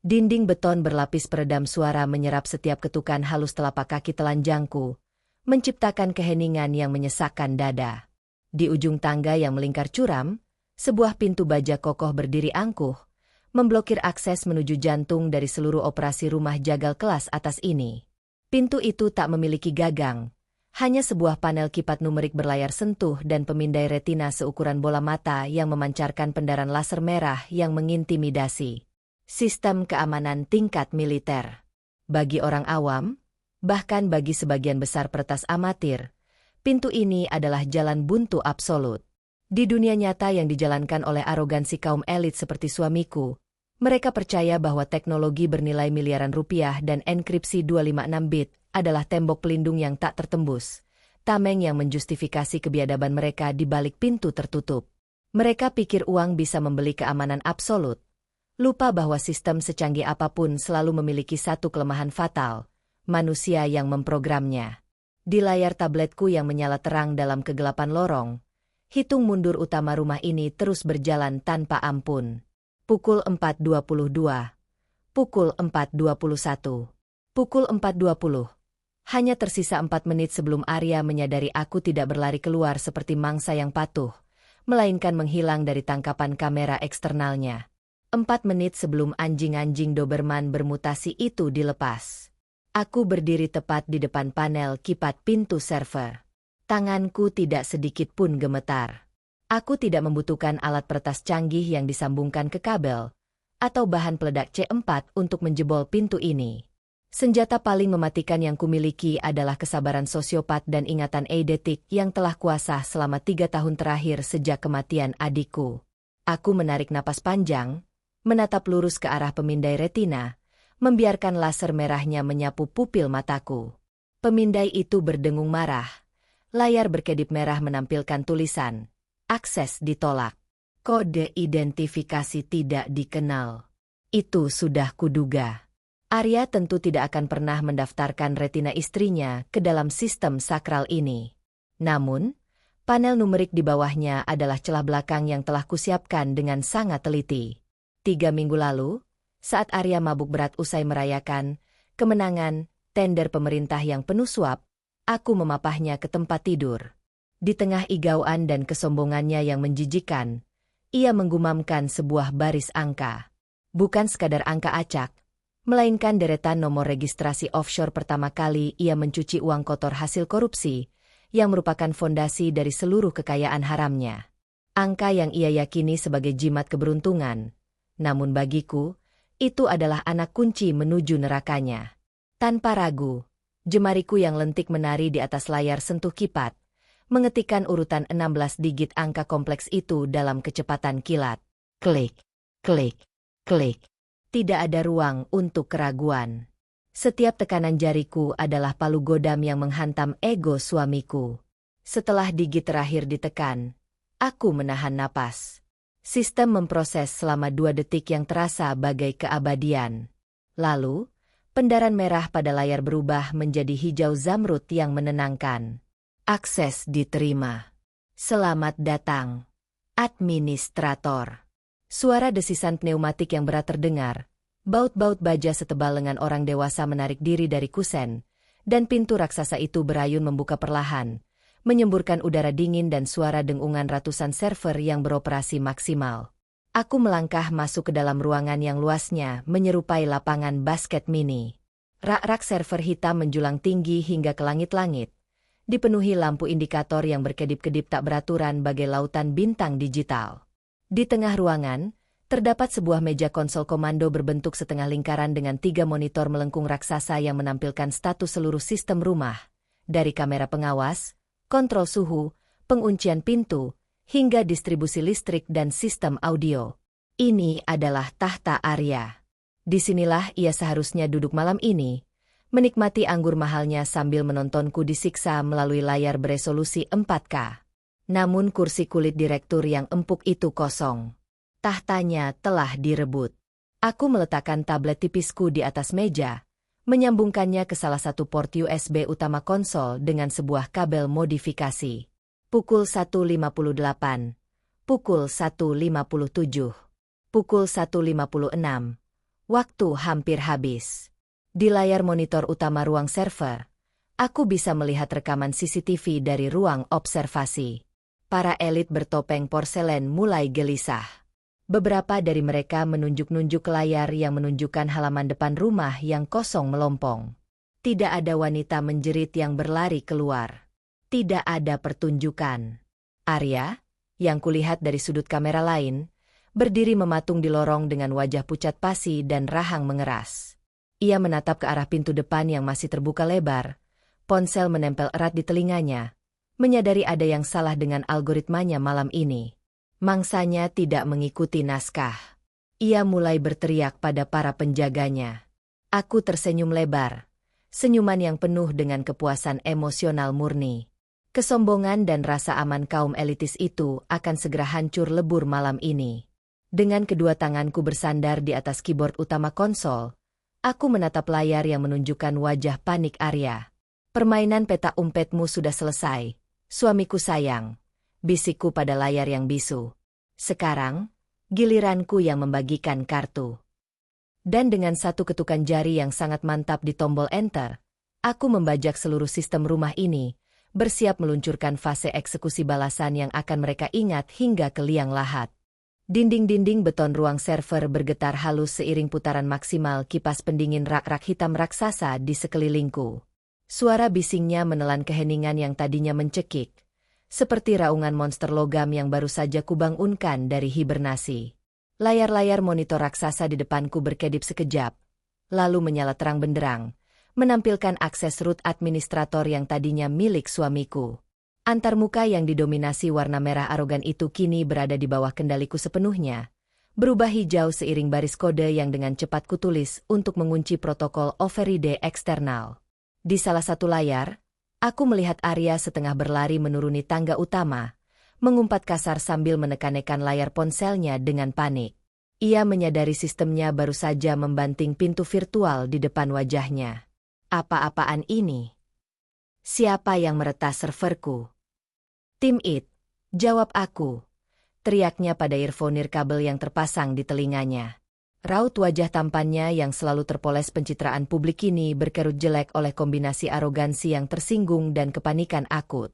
Dinding beton berlapis peredam suara menyerap setiap ketukan halus telapak kaki telanjangku, menciptakan keheningan yang menyesakkan dada. Di ujung tangga yang melingkar curam, sebuah pintu baja kokoh berdiri angkuh, memblokir akses menuju jantung dari seluruh operasi rumah jagal kelas atas ini. Pintu itu tak memiliki gagang, Hanya sebuah panel kipat numerik berlayar sentuh dan pemindai retina seukuran bola mata yang memancarkan pendaran laser merah yang mengintimidasi. Sistem keamanan tingkat militer. Bagi orang awam, bahkan bagi sebagian besar peretas amatir, pintu ini adalah jalan buntu absolut. Di dunia nyata yang dijalankan oleh arogansi kaum elit seperti suamiku, mereka percaya bahwa teknologi bernilai miliaran rupiah dan enkripsi 256 bit adalah tembok pelindung yang tak tertembus, tameng yang menjustifikasi kebiadaban mereka di balik pintu tertutup. Mereka pikir uang bisa membeli keamanan absolut, lupa bahwa sistem secanggih apapun selalu memiliki satu kelemahan fatal, manusia yang memprogramnya. Di layar tabletku yang menyala terang dalam kegelapan lorong, hitung mundur utama rumah ini terus berjalan tanpa ampun. Pukul 4.22. Pukul 4.21. Pukul 4.20. Hanya tersisa 4 menit sebelum Arya menyadari aku tidak berlari keluar seperti mangsa yang patuh, melainkan menghilang dari tangkapan kamera eksternalnya. 4 menit sebelum anjing-anjing Doberman bermutasi itu dilepas. Aku berdiri tepat di depan panel kipat pintu server. Tanganku tidak sedikit pun gemetar. Aku tidak membutuhkan alat peretas canggih yang disambungkan ke kabel, atau bahan peledak C4 untuk menjebol pintu ini. Senjata paling mematikan yang kumiliki adalah kesabaran sosiopat dan ingatan eidetik yang telah kuasah selama 3 tahun terakhir sejak kematian adikku. Aku menarik napas panjang, menatap lurus ke arah pemindai retina, membiarkan laser merahnya menyapu pupil mataku. Pemindai itu berdengung marah. Layar berkedip merah menampilkan tulisan, "Akses ditolak. Kode identifikasi tidak dikenal." Itu sudah kuduga. Arya tentu tidak akan pernah mendaftarkan retina istrinya ke dalam sistem sakral ini. Namun, panel numerik di bawahnya adalah celah belakang yang telah kusiapkan dengan sangat teliti. 3 minggu lalu, saat Arya mabuk berat usai merayakan kemenangan tender pemerintah yang penuh suap, aku memapahnya ke tempat tidur. Di tengah igauan dan kesombongannya yang menjijikan, ia menggumamkan sebuah baris angka. Bukan sekadar angka acak, melainkan deretan nomor registrasi offshore pertama kali ia mencuci uang kotor hasil korupsi, yang merupakan fondasi dari seluruh kekayaan haramnya. Angka yang ia yakini sebagai jimat keberuntungan, namun bagiku, itu adalah anak kunci menuju nerakanya. Tanpa ragu, jemariku yang lentik menari di atas layar sentuh kipat, mengetikkan urutan 16 digit angka kompleks itu dalam kecepatan kilat. Klik, klik, klik. Tidak ada ruang untuk keraguan. Setiap tekanan jariku adalah palu godam yang menghantam ego suamiku. Setelah digit terakhir ditekan, aku menahan napas. Sistem memproses selama 2 detik yang terasa bagai keabadian. Lalu, pendaran merah pada layar berubah menjadi hijau zamrud yang menenangkan. Akses diterima. Selamat datang, administrator. Suara desisan pneumatik yang berat terdengar, baut-baut baja setebal lengan orang dewasa menarik diri dari kusen, dan pintu raksasa itu berayun membuka perlahan, menyemburkan udara dingin dan suara dengungan ratusan server yang beroperasi maksimal. Aku melangkah masuk ke dalam ruangan yang luasnya menyerupai lapangan basket mini. Rak-rak server hitam menjulang tinggi hingga ke langit-langit, dipenuhi lampu indikator yang berkedip-kedip tak beraturan bagai lautan bintang digital. Di tengah ruangan, terdapat sebuah meja konsol komando berbentuk setengah lingkaran dengan 3 monitor melengkung raksasa yang menampilkan status seluruh sistem rumah, dari kamera pengawas, kontrol suhu, penguncian pintu, hingga distribusi listrik dan sistem audio. Ini adalah tahta Arya. Disinilah ia seharusnya duduk malam ini, menikmati anggur mahalnya sambil menontonku disiksa melalui layar beresolusi 4K. Namun kursi kulit direktur yang empuk itu kosong. Tahtanya telah direbut. Aku meletakkan tablet tipisku di atas meja, menyambungkannya ke salah satu port USB utama konsol dengan sebuah kabel modifikasi. Pukul 1.58. Pukul 1.57. Pukul 1.56. Waktu hampir habis. Di layar monitor utama ruang server, aku bisa melihat rekaman CCTV dari ruang observasi. Para elit bertopeng porselen mulai gelisah. Beberapa dari mereka menunjuk-nunjuk ke layar yang menunjukkan halaman depan rumah yang kosong melompong. Tidak ada wanita menjerit yang berlari keluar. Tidak ada pertunjukan. Arya, yang kulihat dari sudut kamera lain, berdiri mematung di lorong dengan wajah pucat pasi dan rahang mengeras. Ia menatap ke arah pintu depan yang masih terbuka lebar, ponsel menempel erat di telinganya, menyadari ada yang salah dengan algoritmanya malam ini. Mangsanya tidak mengikuti naskah. Ia mulai berteriak pada para penjaganya. Aku tersenyum lebar, senyuman yang penuh dengan kepuasan emosional murni. Kesombongan dan rasa aman kaum elitis itu akan segera hancur lebur malam ini. Dengan kedua tanganku bersandar di atas keyboard utama konsol, aku menatap layar yang menunjukkan wajah panik Arya. Permainan peta umpetmu sudah selesai, suamiku sayang, bisikku pada layar yang bisu. Sekarang, giliranku yang membagikan kartu. Dan dengan satu ketukan jari yang sangat mantap di tombol enter, aku membajak seluruh sistem rumah ini, bersiap meluncurkan fase eksekusi balasan yang akan mereka ingat hingga ke liang lahat. Dinding-dinding beton ruang server bergetar halus seiring putaran maksimal kipas pendingin rak-rak hitam raksasa di sekelilingku. Suara bisingnya menelan keheningan yang tadinya mencekik, seperti raungan monster logam yang baru saja kubangunkan dari hibernasi. Layar-layar monitor raksasa di depanku berkedip sekejap, lalu menyala terang benderang, menampilkan akses root administrator yang tadinya milik suamiku. Antarmuka yang didominasi warna merah arogan itu kini berada di bawah kendaliku sepenuhnya, berubah hijau seiring baris kode yang dengan cepat kutulis untuk mengunci protokol override eksternal. Di salah satu layar, aku melihat Arya setengah berlari menuruni tangga utama, mengumpat kasar sambil menekan-nekan layar ponselnya dengan panik. Ia menyadari sistemnya baru saja membanting pintu virtual di depan wajahnya. Apa-apaan ini? Siapa yang meretas serverku? Tim It, jawab aku. Teriaknya pada earphone nirkabel yang terpasang di telinganya. Raut wajah tampannya yang selalu terpoles pencitraan publik ini berkerut jelek oleh kombinasi arogansi yang tersinggung dan kepanikan akut.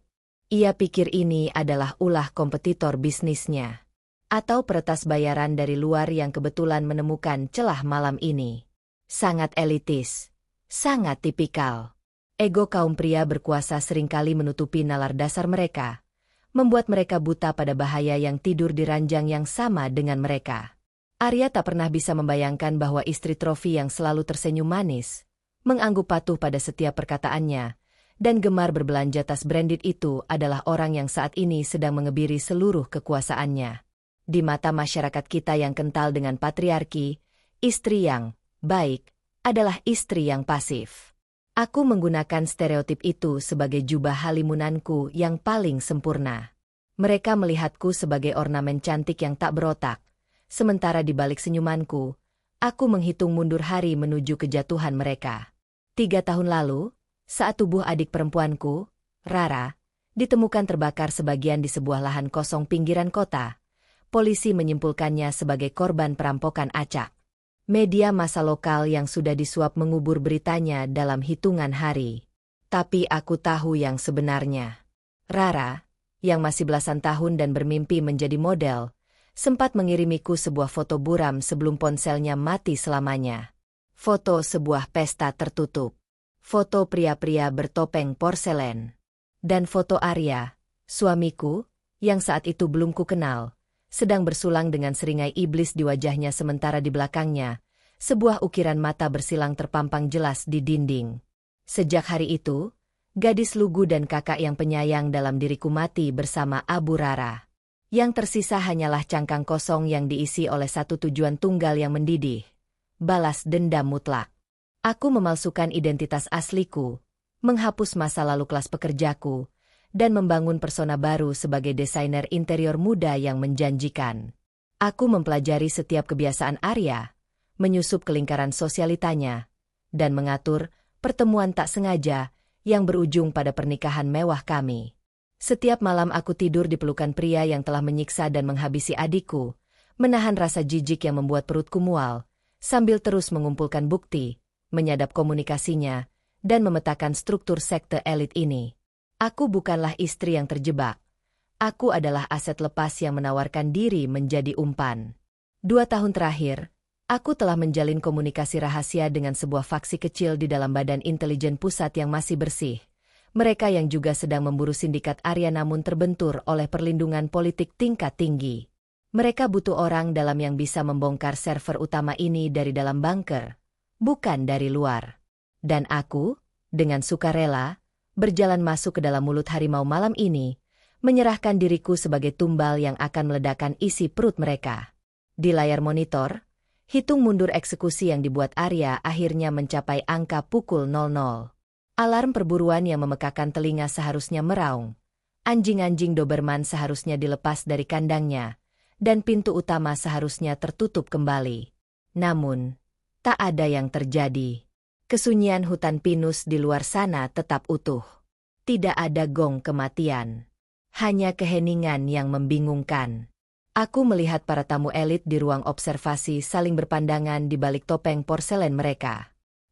Ia pikir ini adalah ulah kompetitor bisnisnya. Atau peretas bayaran dari luar yang kebetulan menemukan celah malam ini. Sangat elitis. Sangat tipikal. Ego kaum pria berkuasa seringkali menutupi nalar dasar mereka, membuat mereka buta pada bahaya yang tidur di ranjang yang sama dengan mereka. Arya tak pernah bisa membayangkan bahwa istri trofi yang selalu tersenyum manis, mengangguk patuh pada setiap perkataannya, dan gemar berbelanja tas branded itu adalah orang yang saat ini sedang mengebiri seluruh kekuasaannya. Di mata masyarakat kita yang kental dengan patriarki, istri yang baik adalah istri yang pasif. Aku menggunakan stereotip itu sebagai jubah halimunanku yang paling sempurna. Mereka melihatku sebagai ornamen cantik yang tak berotak, sementara di balik senyumanku, aku menghitung mundur hari menuju kejatuhan mereka. 3 tahun lalu, saat tubuh adik perempuanku, Rara, ditemukan terbakar sebagian di sebuah lahan kosong pinggiran kota, polisi menyimpulkannya sebagai korban perampokan acak. Media massa lokal yang sudah disuap mengubur beritanya dalam hitungan hari. Tapi aku tahu yang sebenarnya. Rara, yang masih belasan tahun dan bermimpi menjadi model, sempat mengirimiku sebuah foto buram sebelum ponselnya mati selamanya. Foto sebuah pesta tertutup. Foto pria-pria bertopeng porselen. Dan foto Arya, suamiku, yang saat itu belum kukenal, sedang bersulang dengan seringai iblis di wajahnya sementara di belakangnya, sebuah ukiran mata bersilang terpampang jelas di dinding. Sejak hari itu, gadis lugu dan kakak yang penyayang dalam diriku mati bersama Abu Rara. Yang tersisa hanyalah cangkang kosong yang diisi oleh satu tujuan tunggal yang mendidih, balas dendam mutlak. Aku memalsukan identitas asliku, menghapus masa lalu kelas pekerjaku, dan membangun persona baru sebagai desainer interior muda yang menjanjikan. Aku mempelajari setiap kebiasaan Arya, menyusup ke lingkaran sosialitanya, dan mengatur pertemuan tak sengaja yang berujung pada pernikahan mewah kami. Setiap malam aku tidur di pelukan pria yang telah menyiksa dan menghabisi adikku, menahan rasa jijik yang membuat perutku mual, sambil terus mengumpulkan bukti, menyadap komunikasinya, dan memetakan struktur sekte elit ini. Aku bukanlah istri yang terjebak. Aku adalah aset lepas yang menawarkan diri menjadi umpan. 2 tahun terakhir, aku telah menjalin komunikasi rahasia dengan sebuah faksi kecil di dalam badan intelijen pusat yang masih bersih, Mereka yang juga sedang memburu sindikat Arya namun terbentur oleh perlindungan politik tingkat tinggi. Mereka butuh orang dalam yang bisa membongkar server utama ini dari dalam bunker, bukan dari luar. Dan aku, dengan sukarela, berjalan masuk ke dalam mulut harimau malam ini, menyerahkan diriku sebagai tumbal yang akan meledakkan isi perut mereka. Di layar monitor, hitung mundur eksekusi yang dibuat Arya akhirnya mencapai angka pukul 00. Alarm perburuan yang memekakan telinga seharusnya meraung. Anjing-anjing Doberman seharusnya dilepas dari kandangnya, dan pintu utama seharusnya tertutup kembali. Namun, tak ada yang terjadi. Kesunyian hutan pinus di luar sana tetap utuh. Tidak ada gong kematian. Hanya keheningan yang membingungkan. Aku melihat para tamu elit di ruang observasi saling berpandangan di balik topeng porselen mereka.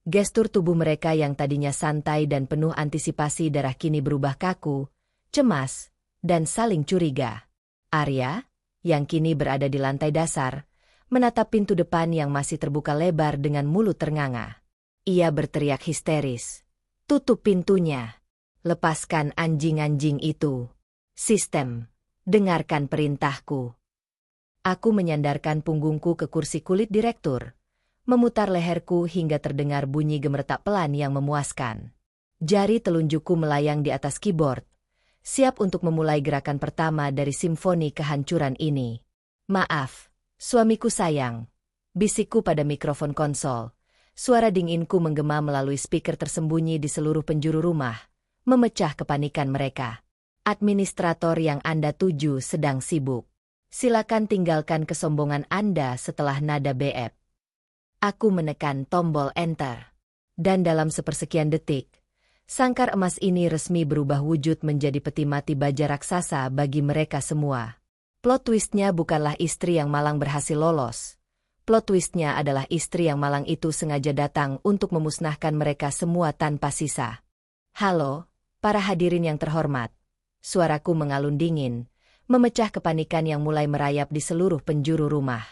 Gestur tubuh mereka yang tadinya santai dan penuh antisipasi darah kini berubah kaku, cemas, dan saling curiga. Arya, yang kini berada di lantai dasar, menatap pintu depan yang masih terbuka lebar dengan mulut ternganga. Ia berteriak histeris. "Tutup pintunya! Lepaskan anjing-anjing itu! Sistem, dengarkan perintahku!" Aku menyandarkan punggungku ke kursi kulit direktur, memutar leherku hingga terdengar bunyi gemeretak pelan yang memuaskan. Jari telunjukku melayang di atas keyboard, siap untuk memulai gerakan pertama dari simfoni kehancuran ini. "Maaf, suamiku sayang," bisikku pada mikrofon konsol. Suara dinginku menggema melalui speaker tersembunyi di seluruh penjuru rumah, memecah kepanikan mereka. "Administrator yang Anda tuju sedang sibuk. Silakan tinggalkan kesombongan Anda setelah nada BF." Aku menekan tombol enter. Dan dalam sepersekian detik, sangkar emas ini resmi berubah wujud menjadi peti mati baja raksasa bagi mereka semua. Plot twistnya bukanlah istri yang malang berhasil lolos. Plot twistnya adalah istri yang malang itu sengaja datang untuk memusnahkan mereka semua tanpa sisa. "Halo, para hadirin yang terhormat." Suaraku mengalun dingin, memecah kepanikan yang mulai merayap di seluruh penjuru rumah.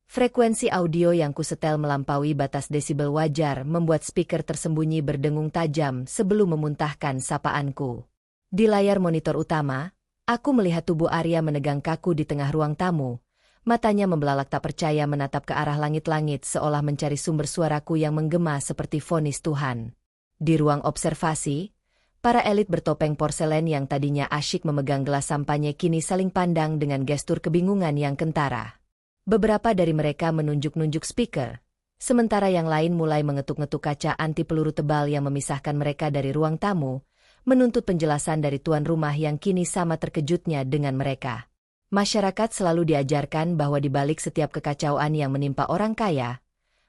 Frekuensi audio yang kusetel melampaui batas desibel wajar membuat speaker tersembunyi berdengung tajam sebelum memuntahkan sapaanku. Di layar monitor utama, aku melihat tubuh Arya menegang kaku di tengah ruang tamu. Matanya membelalak tak percaya menatap ke arah langit-langit seolah mencari sumber suaraku yang menggema seperti vonis Tuhan. Di ruang observasi, para elit bertopeng porselen yang tadinya asyik memegang gelas sampanye kini saling pandang dengan gestur kebingungan yang kentara. Beberapa dari mereka menunjuk-nunjuk speaker, sementara yang lain mulai mengetuk-ngetuk kaca anti peluru tebal yang memisahkan mereka dari ruang tamu, menuntut penjelasan dari tuan rumah yang kini sama terkejutnya dengan mereka. Masyarakat selalu diajarkan bahwa di balik setiap kekacauan yang menimpa orang kaya,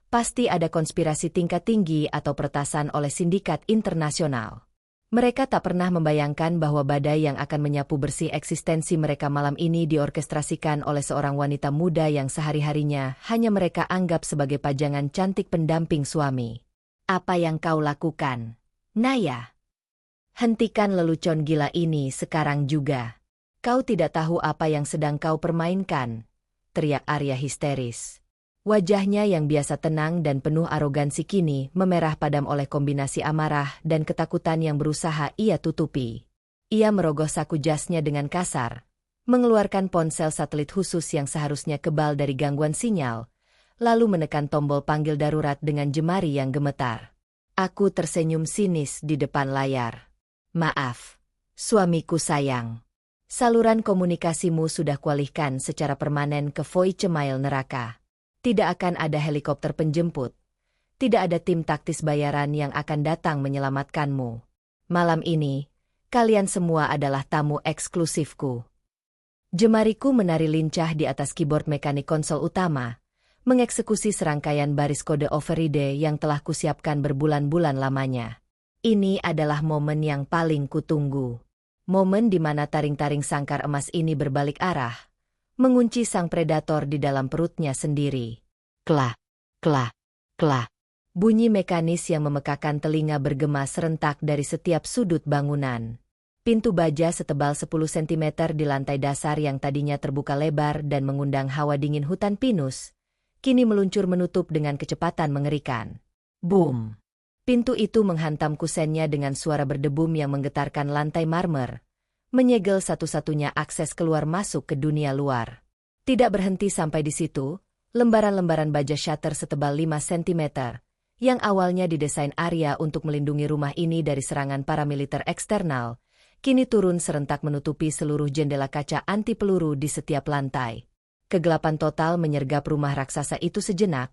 pasti ada konspirasi tingkat tinggi atau peretasan oleh sindikat internasional. Mereka tak pernah membayangkan bahwa badai yang akan menyapu bersih eksistensi mereka malam ini diorkestrasikan oleh seorang wanita muda yang sehari-harinya hanya mereka anggap sebagai pajangan cantik pendamping suami. "Apa yang kau lakukan, Naya? Hentikan lelucon gila ini sekarang juga. Kau tidak tahu apa yang sedang kau permainkan," teriak Arya histeris. Wajahnya yang biasa tenang dan penuh arogansi kini memerah padam oleh kombinasi amarah dan ketakutan yang berusaha ia tutupi. Ia merogoh saku jasnya dengan kasar, mengeluarkan ponsel satelit khusus yang seharusnya kebal dari gangguan sinyal, lalu menekan tombol panggil darurat dengan jemari yang gemetar. Aku tersenyum sinis di depan layar. "Maaf, suamiku sayang. Saluran komunikasimu sudah kualihkan secara permanen ke voicemail neraka. Tidak akan ada helikopter penjemput. Tidak ada tim taktis bayaran yang akan datang menyelamatkanmu. Malam ini, kalian semua adalah tamu eksklusifku." Jemariku menari lincah di atas keyboard mekanik konsol utama, mengeksekusi serangkaian baris kode override yang telah kusiapkan berbulan-bulan lamanya. Ini adalah momen yang paling kutunggu. Momen di mana taring-taring sangkar emas ini berbalik arah, mengunci sang predator di dalam perutnya sendiri. Klah, klah, klah. Bunyi mekanis yang memekakan telinga bergema serentak dari setiap sudut bangunan. Pintu baja setebal 10 cm di lantai dasar yang tadinya terbuka lebar dan mengundang hawa dingin hutan pinus, kini meluncur menutup dengan kecepatan mengerikan. Boom! Pintu itu menghantam kusennya dengan suara berdebum yang menggetarkan lantai marmer, menyegel satu-satunya akses keluar masuk ke dunia luar. Tidak berhenti sampai di situ, lembaran-lembaran baja shutter setebal 5 cm, yang awalnya didesain Arya untuk melindungi rumah ini dari serangan paramiliter eksternal, kini turun serentak menutupi seluruh jendela kaca anti peluru di setiap lantai. Kegelapan total menyergap rumah raksasa itu sejenak,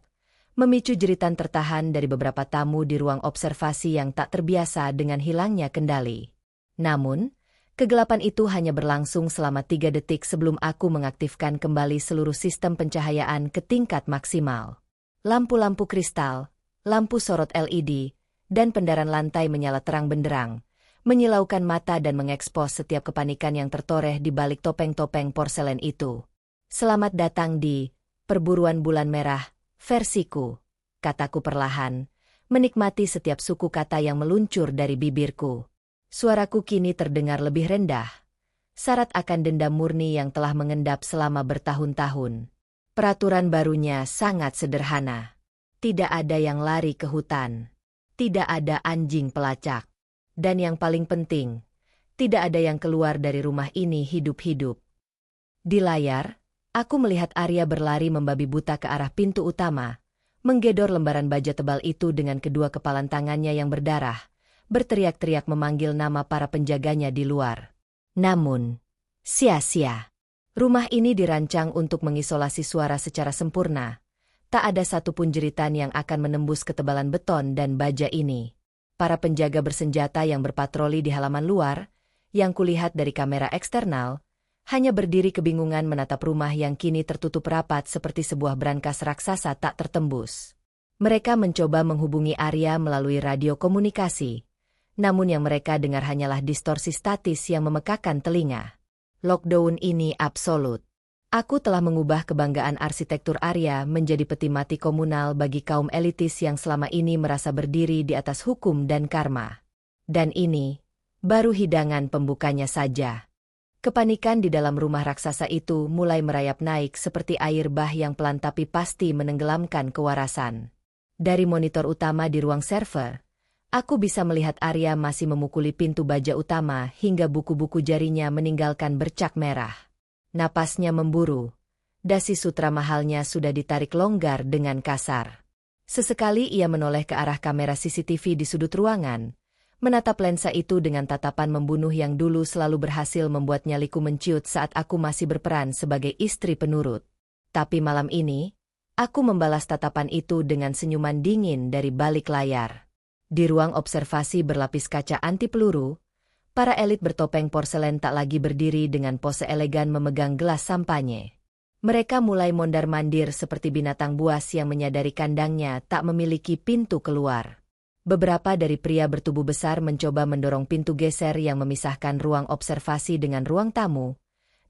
memicu jeritan tertahan dari beberapa tamu di ruang observasi yang tak terbiasa dengan hilangnya kendali. Namun, kegelapan itu hanya berlangsung selama 3 detik sebelum aku mengaktifkan kembali seluruh sistem pencahayaan ke tingkat maksimal. Lampu-lampu kristal, lampu sorot LED, dan pendaran lantai menyala terang benderang, menyilaukan mata dan mengekspos setiap kepanikan yang tertoreh di balik topeng-topeng porselen itu. Selamat datang di Perburuan Bulan Merah, versiku, kataku perlahan, menikmati setiap suku kata yang meluncur dari bibirku. Suaraku kini terdengar lebih rendah, syarat akan dendam murni yang telah mengendap selama bertahun-tahun. Peraturan barunya sangat sederhana. Tidak ada yang lari ke hutan. Tidak ada anjing pelacak. Dan yang paling penting, tidak ada yang keluar dari rumah ini hidup-hidup. Di layar, aku melihat Arya berlari membabi buta ke arah pintu utama, menggedor lembaran baja tebal itu dengan kedua kepalan tangannya yang berdarah, berteriak-teriak memanggil nama para penjaganya di luar. Namun, sia-sia. Rumah ini dirancang untuk mengisolasi suara secara sempurna. Tak ada satupun jeritan yang akan menembus ketebalan beton dan baja ini. Para penjaga bersenjata yang berpatroli di halaman luar, yang kulihat dari kamera eksternal, hanya berdiri kebingungan menatap rumah yang kini tertutup rapat seperti sebuah brankas raksasa tak tertembus. Mereka mencoba menghubungi Arya melalui radio komunikasi, namun yang mereka dengar hanyalah distorsi statis yang memekakan telinga. Lockdown ini absolut. Aku telah mengubah kebanggaan arsitektur Arya menjadi peti mati komunal bagi kaum elitis yang selama ini merasa berdiri di atas hukum dan karma. Dan ini baru hidangan pembukanya saja. Kepanikan di dalam rumah raksasa itu mulai merayap naik seperti air bah yang pelan tapi pasti menenggelamkan kewarasan. Dari monitor utama di ruang server, aku bisa melihat Arya masih memukuli pintu baja utama hingga buku-buku jarinya meninggalkan bercak merah. Napasnya memburu. Dasi sutra mahalnya sudah ditarik longgar dengan kasar. Sesekali ia menoleh ke arah kamera CCTV di sudut ruangan, menatap lensa itu dengan tatapan membunuh yang dulu selalu berhasil membuat nyaliku menciut saat aku masih berperan sebagai istri penurut. Tapi malam ini, aku membalas tatapan itu dengan senyuman dingin dari balik layar. Di ruang observasi berlapis kaca anti peluru, para elit bertopeng porselen tak lagi berdiri dengan pose elegan memegang gelas sampanye. Mereka mulai mondar-mandir seperti binatang buas yang menyadari kandangnya tak memiliki pintu keluar. Beberapa dari pria bertubuh besar mencoba mendorong pintu geser yang memisahkan ruang observasi dengan ruang tamu,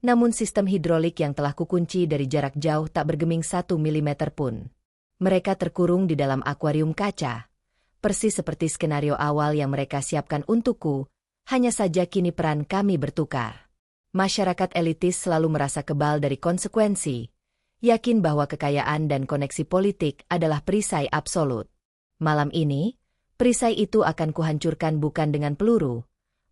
namun sistem hidrolik yang telah kukunci dari jarak jauh tak bergeming 1 mm pun. Mereka terkurung di dalam akuarium kaca, persis seperti skenario awal yang mereka siapkan untukku, hanya saja kini peran kami bertukar. Masyarakat elitis selalu merasa kebal dari konsekuensi, yakin bahwa kekayaan dan koneksi politik adalah perisai absolut. Malam ini, perisai itu akan kuhancurkan bukan dengan peluru,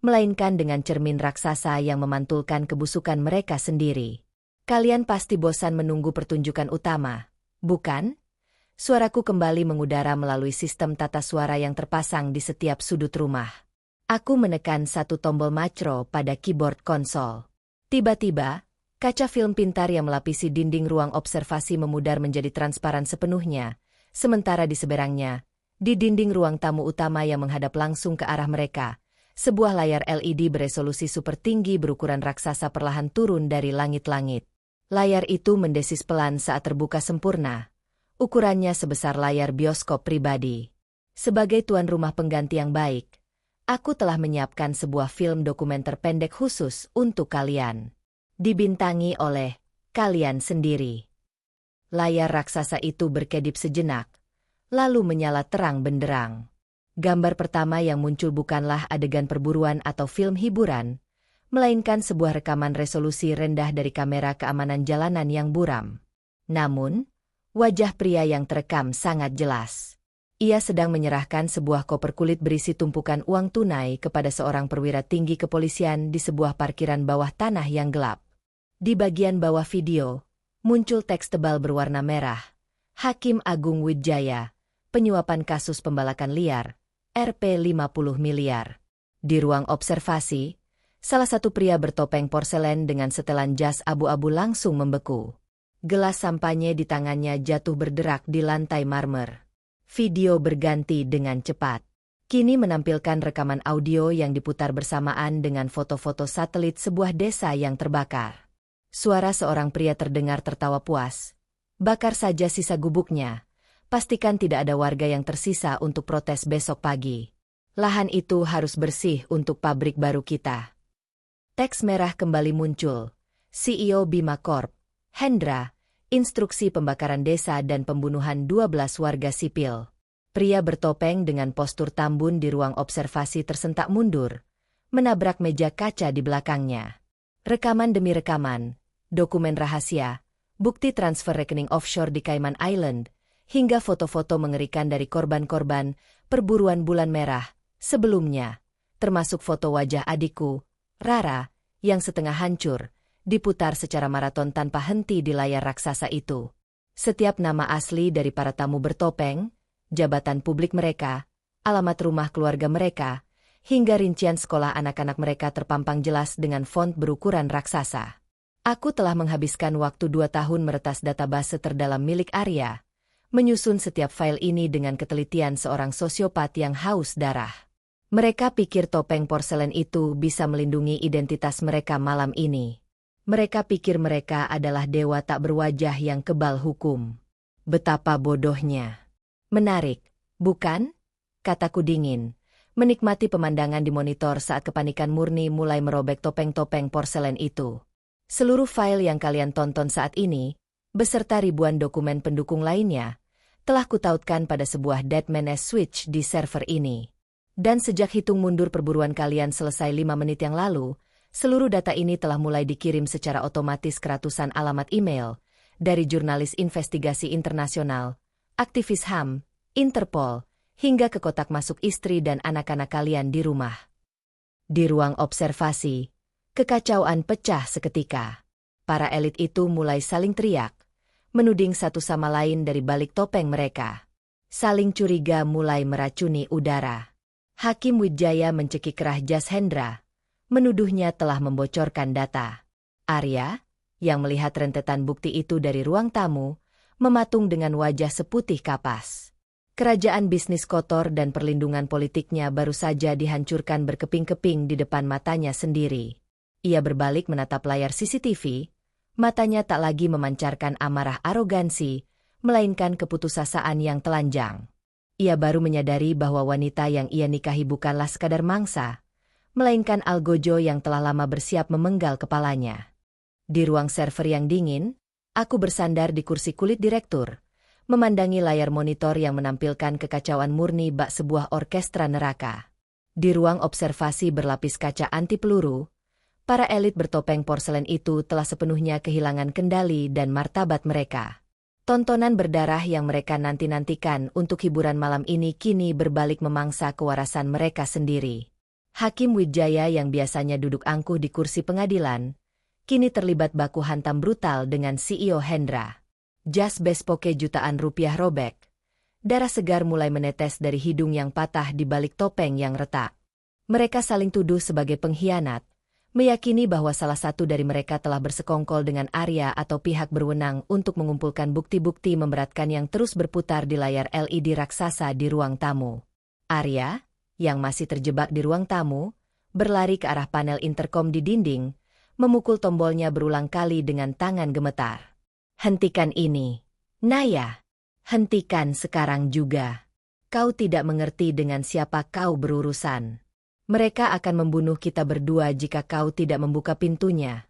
melainkan dengan cermin raksasa yang memantulkan kebusukan mereka sendiri. Kalian pasti bosan menunggu pertunjukan utama, bukan? Suaraku kembali mengudara melalui sistem tata suara yang terpasang di setiap sudut rumah. Aku menekan satu tombol macro pada keyboard konsol. Tiba-tiba, kaca film pintar yang melapisi dinding ruang observasi memudar menjadi transparan sepenuhnya, sementara di seberangnya, di dinding ruang tamu utama yang menghadap langsung ke arah mereka, sebuah layar LED beresolusi super tinggi berukuran raksasa perlahan turun dari langit-langit. Layar itu mendesis pelan saat terbuka sempurna. Ukurannya sebesar layar bioskop pribadi. Sebagai tuan rumah pengganti yang baik, aku telah menyiapkan sebuah film dokumenter pendek khusus untuk kalian. Dibintangi oleh kalian sendiri. Layar raksasa itu berkedip sejenak, lalu menyala terang benderang. Gambar pertama yang muncul bukanlah adegan perburuan atau film hiburan, melainkan sebuah rekaman resolusi rendah dari kamera keamanan jalanan yang buram. Namun, wajah pria yang terekam sangat jelas. Ia sedang menyerahkan sebuah koper kulit berisi tumpukan uang tunai kepada seorang perwira tinggi kepolisian di sebuah parkiran bawah tanah yang gelap. Di bagian bawah video, muncul teks tebal berwarna merah. Hakim Agung Wijaya, penyuapan kasus pembalakan liar, Rp 50 miliar. Di ruang observasi, salah satu pria bertopeng porselen dengan setelan jas abu-abu langsung membeku. Gelas sampanye di tangannya jatuh berderak di lantai marmer. Video berganti dengan cepat. Kini menampilkan rekaman audio yang diputar bersamaan dengan foto-foto satelit sebuah desa yang terbakar. Suara seorang pria terdengar tertawa puas. Bakar saja sisa gubuknya. Pastikan tidak ada warga yang tersisa untuk protes besok pagi. Lahan itu harus bersih untuk pabrik baru kita. Teks merah kembali muncul. CEO Bima Corp, Hendra, instruksi pembakaran desa dan pembunuhan 12 warga sipil. Pria bertopeng dengan postur tambun di ruang observasi tersentak mundur, menabrak meja kaca di belakangnya. Rekaman demi rekaman, dokumen rahasia, bukti transfer rekening offshore di Cayman Island, hingga foto-foto mengerikan dari korban-korban perburuan bulan merah sebelumnya, termasuk foto wajah adikku, Rara, yang setengah hancur, diputar secara maraton tanpa henti di layar raksasa itu. Setiap nama asli dari para tamu bertopeng, jabatan publik mereka, alamat rumah keluarga mereka, hingga rincian sekolah anak-anak mereka terpampang jelas dengan font berukuran raksasa. Aku telah menghabiskan waktu 2 tahun meretas database terdalam milik Arya, menyusun setiap file ini dengan ketelitian seorang sosiopat yang haus darah. Mereka pikir topeng porselen itu bisa melindungi identitas mereka malam ini. Mereka pikir mereka adalah dewa tak berwajah yang kebal hukum. Betapa bodohnya. Menarik, bukan? Kataku dingin, menikmati pemandangan di monitor saat kepanikan murni mulai merobek topeng-topeng porselen itu. Seluruh file yang kalian tonton saat ini, beserta ribuan dokumen pendukung lainnya, telah kutautkan pada sebuah dead man's switch di server ini. Dan sejak hitung mundur perburuan kalian selesai 5 menit yang lalu, seluruh data ini telah mulai dikirim secara otomatis ke ratusan alamat email, dari jurnalis investigasi internasional, aktivis HAM, Interpol, hingga ke kotak masuk istri dan anak-anak kalian di rumah. Di ruang observasi, kekacauan pecah seketika. Para elit itu mulai saling teriak, menuding satu sama lain dari balik topeng mereka. Saling curiga mulai meracuni udara. Hakim Wijaya mencekik kerah jas Hendra, menuduhnya telah membocorkan data. Arya, yang melihat rentetan bukti itu dari ruang tamu, mematung dengan wajah seputih kapas. Kerajaan bisnis kotor dan perlindungan politiknya baru saja dihancurkan berkeping-keping di depan matanya sendiri. Ia berbalik menatap layar CCTV, matanya tak lagi memancarkan amarah arogansi, melainkan keputusasaan yang telanjang. Ia baru menyadari bahwa wanita yang ia nikahi bukanlah sekadar mangsa, melainkan algojo yang telah lama bersiap memenggal kepalanya. Di ruang server yang dingin, aku bersandar di kursi kulit direktur, memandangi layar monitor yang menampilkan kekacauan murni bak sebuah orkestra neraka. Di ruang observasi berlapis kaca anti peluru, para elit bertopeng porselen itu telah sepenuhnya kehilangan kendali dan martabat mereka. Tontonan berdarah yang mereka nanti-nantikan untuk hiburan malam ini kini berbalik memangsa kewarasan mereka sendiri. Hakim Wijaya yang biasanya duduk angkuh di kursi pengadilan, kini terlibat baku hantam brutal dengan CEO Hendra. Jas bespoke jutaan rupiah robek. Darah segar mulai menetes dari hidung yang patah di balik topeng yang retak. Mereka saling tuduh sebagai pengkhianat, meyakini bahwa salah satu dari mereka telah bersekongkol dengan Arya atau pihak berwenang untuk mengumpulkan bukti-bukti memberatkan yang terus berputar di layar LED raksasa di ruang tamu. Arya, yang masih terjebak di ruang tamu, berlari ke arah panel interkom di dinding, memukul tombolnya berulang kali dengan tangan gemetar. Hentikan ini. Naya. Hentikan sekarang juga. Kau tidak mengerti dengan siapa kau berurusan. Mereka akan membunuh kita berdua jika kau tidak membuka pintunya.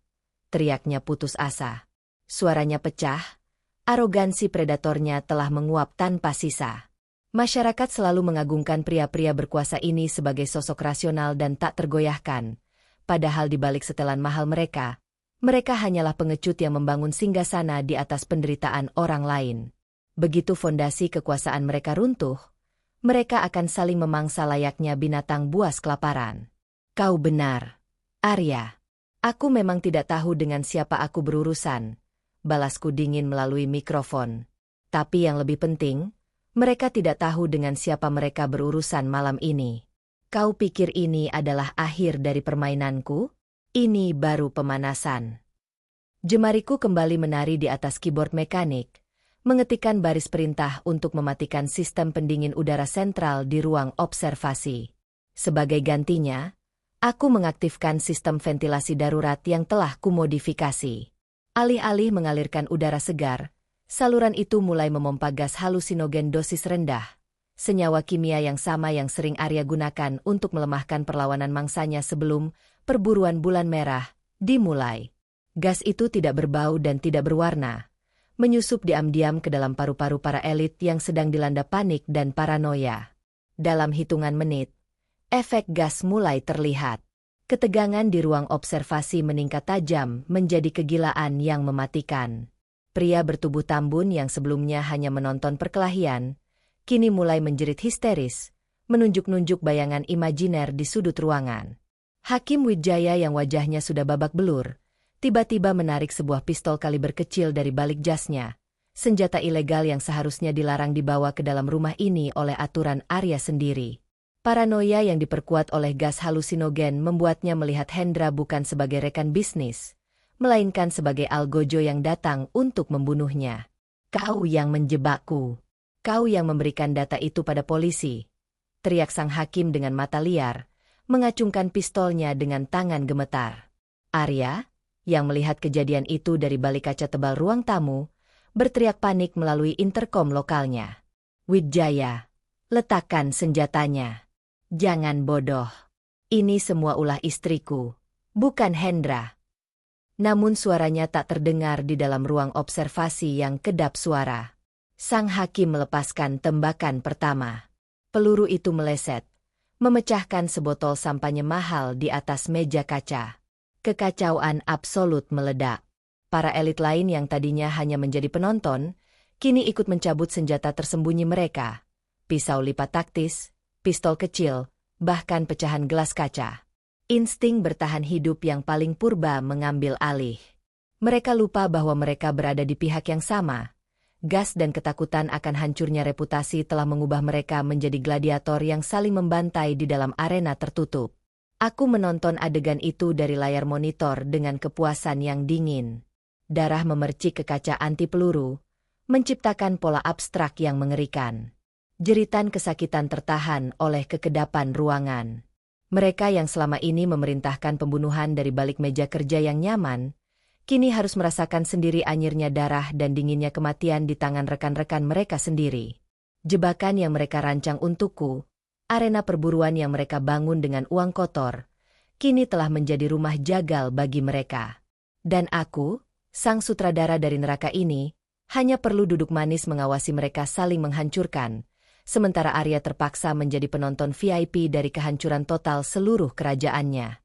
Teriaknya putus asa. Suaranya pecah. Arogansi predatornya telah menguap tanpa sisa. Masyarakat selalu mengagungkan pria-pria berkuasa ini sebagai sosok rasional dan tak tergoyahkan. Padahal di balik setelan mahal mereka, mereka hanyalah pengecut yang membangun singgasana di atas penderitaan orang lain. Begitu fondasi kekuasaan mereka runtuh, Mereka akan saling memangsa layaknya binatang buas kelaparan. Kau benar, Arya. Aku memang tidak tahu dengan siapa aku berurusan, balasku dingin melalui mikrofon. Tapi yang lebih penting, mereka tidak tahu dengan siapa mereka berurusan malam ini. Kau pikir ini adalah akhir dari permainanku? Ini baru pemanasan. Jemariku kembali menari di atas keyboard mekanik, mengetikkan baris perintah untuk mematikan sistem pendingin udara sentral di ruang observasi. Sebagai gantinya, aku mengaktifkan sistem ventilasi darurat yang telah kumodifikasi. Alih-alih mengalirkan udara segar, saluran itu mulai memompa gas halusinogen dosis rendah, senyawa kimia yang sama yang sering Arya gunakan untuk melemahkan perlawanan mangsanya sebelum perburuan bulan merah dimulai. Gas itu tidak berbau dan tidak berwarna, menyusup diam-diam ke dalam paru-paru para elit yang sedang dilanda panik dan paranoia. Dalam hitungan menit, efek gas mulai terlihat. Ketegangan di ruang observasi meningkat tajam menjadi kegilaan yang mematikan. Pria bertubuh tambun yang sebelumnya hanya menonton perkelahian, kini mulai menjerit histeris, menunjuk-nunjuk bayangan imajiner di sudut ruangan. Hakim Wijaya yang wajahnya sudah babak belur, tiba-tiba menarik sebuah pistol kaliber kecil dari balik jasnya, senjata ilegal yang seharusnya dilarang dibawa ke dalam rumah ini oleh aturan Arya sendiri. Paranoia yang diperkuat oleh gas halusinogen membuatnya melihat Hendra bukan sebagai rekan bisnis, melainkan sebagai algojo yang datang untuk membunuhnya. Kau yang menjebakku. Kau yang memberikan data itu pada polisi. Teriak sang hakim dengan mata liar, mengacungkan pistolnya dengan tangan gemetar. Arya, yang melihat kejadian itu dari balik kaca tebal ruang tamu, berteriak panik melalui interkom lokalnya. Wijaya, letakkan senjatanya. Jangan bodoh. Ini semua ulah istriku, bukan Hendra. Namun suaranya tak terdengar di dalam ruang observasi yang kedap suara. Sang hakim melepaskan tembakan pertama. Peluru itu meleset, memecahkan sebotol sampanye mahal di atas meja kaca. Kekacauan absolut meledak. Para elit lain yang tadinya hanya menjadi penonton, kini ikut mencabut senjata tersembunyi mereka. Pisau lipat taktis, pistol kecil, bahkan pecahan gelas kaca. Insting bertahan hidup yang paling purba mengambil alih. Mereka lupa bahwa mereka berada di pihak yang sama. Gas dan ketakutan akan hancurnya reputasi telah mengubah mereka menjadi gladiator yang saling membantai di dalam arena tertutup. Aku menonton adegan itu dari layar monitor dengan kepuasan yang dingin. Darah memercik ke kaca anti peluru, menciptakan pola abstrak yang mengerikan. Jeritan kesakitan tertahan oleh kekedapan ruangan. Mereka yang selama ini memerintahkan pembunuhan dari balik meja kerja yang nyaman, kini harus merasakan sendiri anyirnya darah dan dinginnya kematian di tangan rekan-rekan mereka sendiri. Jebakan yang mereka rancang untukku, arena perburuan yang mereka bangun dengan uang kotor, kini telah menjadi rumah jagal bagi mereka. Dan aku, sang sutradara dari neraka ini, hanya perlu duduk manis mengawasi mereka saling menghancurkan, sementara Arya terpaksa menjadi penonton VIP dari kehancuran total seluruh kerajaannya.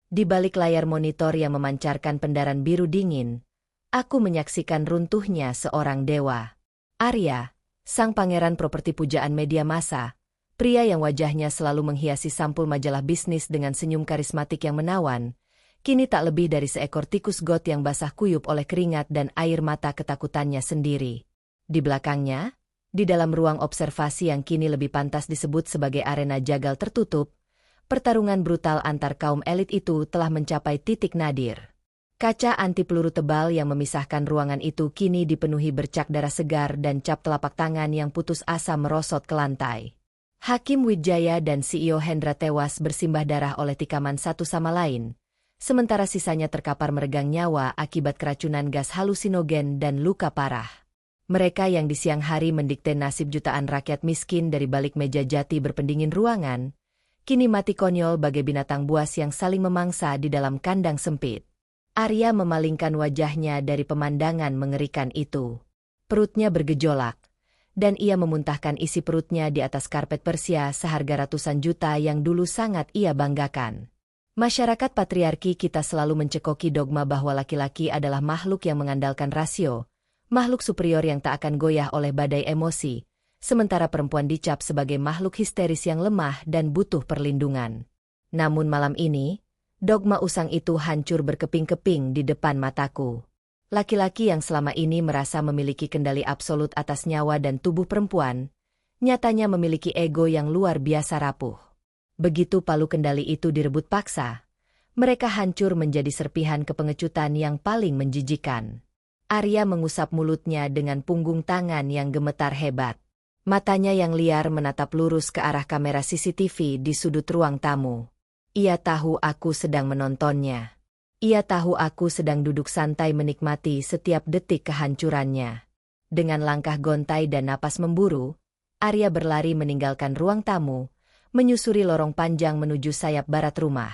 Di balik layar monitor yang memancarkan pendaran biru dingin, aku menyaksikan runtuhnya seorang dewa. Arya, sang pangeran properti pujaan media massa, pria yang wajahnya selalu menghiasi sampul majalah bisnis dengan senyum karismatik yang menawan, kini tak lebih dari seekor tikus got yang basah kuyup oleh keringat dan air mata ketakutannya sendiri. Di belakangnya, di dalam ruang observasi yang kini lebih pantas disebut sebagai arena jagal tertutup, pertarungan brutal antar kaum elit itu telah mencapai titik nadir. Kaca anti peluru tebal yang memisahkan ruangan itu kini dipenuhi bercak darah segar dan cap telapak tangan yang putus asa merosot ke lantai. Hakim Wijaya dan CEO Hendra tewas bersimbah darah oleh tikaman satu sama lain, sementara sisanya terkapar meregang nyawa akibat keracunan gas halusinogen dan luka parah. Mereka yang di siang hari mendikte nasib jutaan rakyat miskin dari balik meja jati berpendingin ruangan, kini mati konyol bagai binatang buas yang saling memangsa di dalam kandang sempit. Arya memalingkan wajahnya dari pemandangan mengerikan itu. Perutnya bergejolak, dan ia memuntahkan isi perutnya di atas karpet Persia seharga ratusan juta yang dulu sangat ia banggakan. Masyarakat patriarki kita selalu mencekoki dogma bahwa laki-laki adalah makhluk yang mengandalkan rasio, makhluk superior yang tak akan goyah oleh badai emosi, sementara perempuan dicap sebagai makhluk histeris yang lemah dan butuh perlindungan. Namun malam ini, dogma usang itu hancur berkeping-keping di depan mataku. Laki-laki yang selama ini merasa memiliki kendali absolut atas nyawa dan tubuh perempuan, nyatanya memiliki ego yang luar biasa rapuh. Begitu palu kendali itu direbut paksa, mereka hancur menjadi serpihan kepengecutan yang paling menjijikan. Arya mengusap mulutnya dengan punggung tangan yang gemetar hebat. Matanya yang liar menatap lurus ke arah kamera CCTV di sudut ruang tamu. Ia tahu aku sedang menontonnya. Ia tahu aku sedang duduk santai menikmati setiap detik kehancurannya. Dengan langkah gontai dan napas memburu, Arya berlari meninggalkan ruang tamu, menyusuri lorong panjang menuju sayap barat rumah.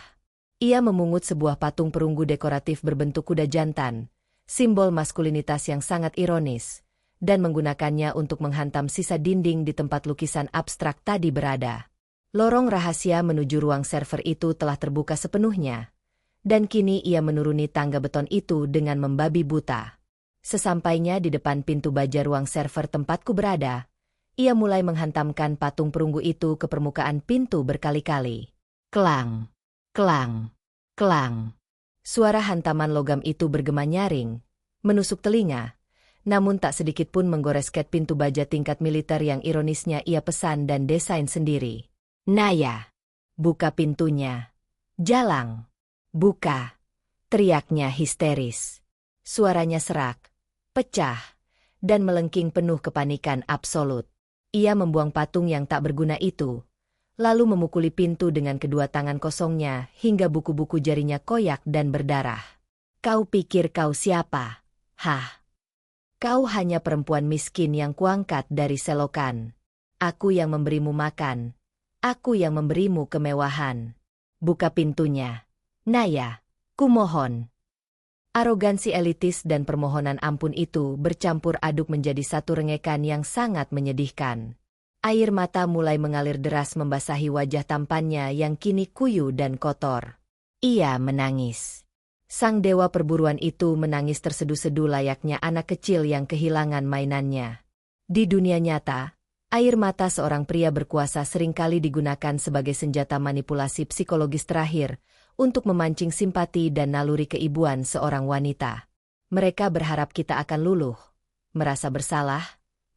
Ia memungut sebuah patung perunggu dekoratif berbentuk kuda jantan, simbol maskulinitas yang sangat ironis, dan menggunakannya untuk menghantam sisa dinding di tempat lukisan abstrak tadi berada. Lorong rahasia menuju ruang server itu telah terbuka sepenuhnya, dan kini ia menuruni tangga beton itu dengan membabi buta. Sesampainya di depan pintu baja ruang server tempatku berada, ia mulai menghantamkan patung perunggu itu ke permukaan pintu berkali-kali. Kelang, kelang, kelang. Suara hantaman logam itu bergema nyaring, menusuk telinga, namun tak sedikit pun menggoresket pintu baja tingkat militer yang ironisnya ia pesan dan desain sendiri. Naya, buka pintunya. Jalang. Buka, teriaknya histeris. Suaranya serak, pecah, dan melengking penuh kepanikan absolut. Ia membuang patung yang tak berguna itu, lalu memukuli pintu dengan kedua tangan kosongnya hingga buku-buku jarinya koyak dan berdarah. Kau pikir kau siapa? Hah? Kau hanya perempuan miskin yang kuangkat dari selokan. Aku yang memberimu makan. Aku yang memberimu kemewahan. Buka pintunya. Naya, kumohon. Arogansi elitis dan permohonan ampun itu bercampur aduk menjadi satu rengekan yang sangat menyedihkan. Air mata mulai mengalir deras membasahi wajah tampannya yang kini kuyu dan kotor. Ia menangis. Sang dewa perburuan itu menangis terseduh-seduh layaknya anak kecil yang kehilangan mainannya. Di dunia nyata, air mata seorang pria berkuasa seringkali digunakan sebagai senjata manipulasi psikologis terakhir, untuk memancing simpati dan naluri keibuan seorang wanita. Mereka berharap kita akan luluh, merasa bersalah,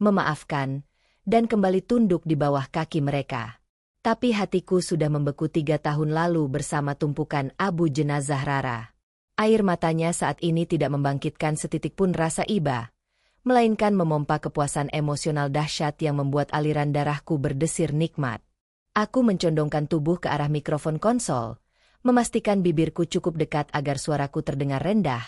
memaafkan, dan kembali tunduk di bawah kaki mereka. Tapi hatiku sudah membeku 3 tahun lalu bersama tumpukan abu jenazah Rara. Air matanya saat ini tidak membangkitkan setitik pun rasa iba, melainkan memompa kepuasan emosional dahsyat yang membuat aliran darahku berdesir nikmat. Aku mencondongkan tubuh ke arah mikrofon konsol, memastikan bibirku cukup dekat agar suaraku terdengar rendah,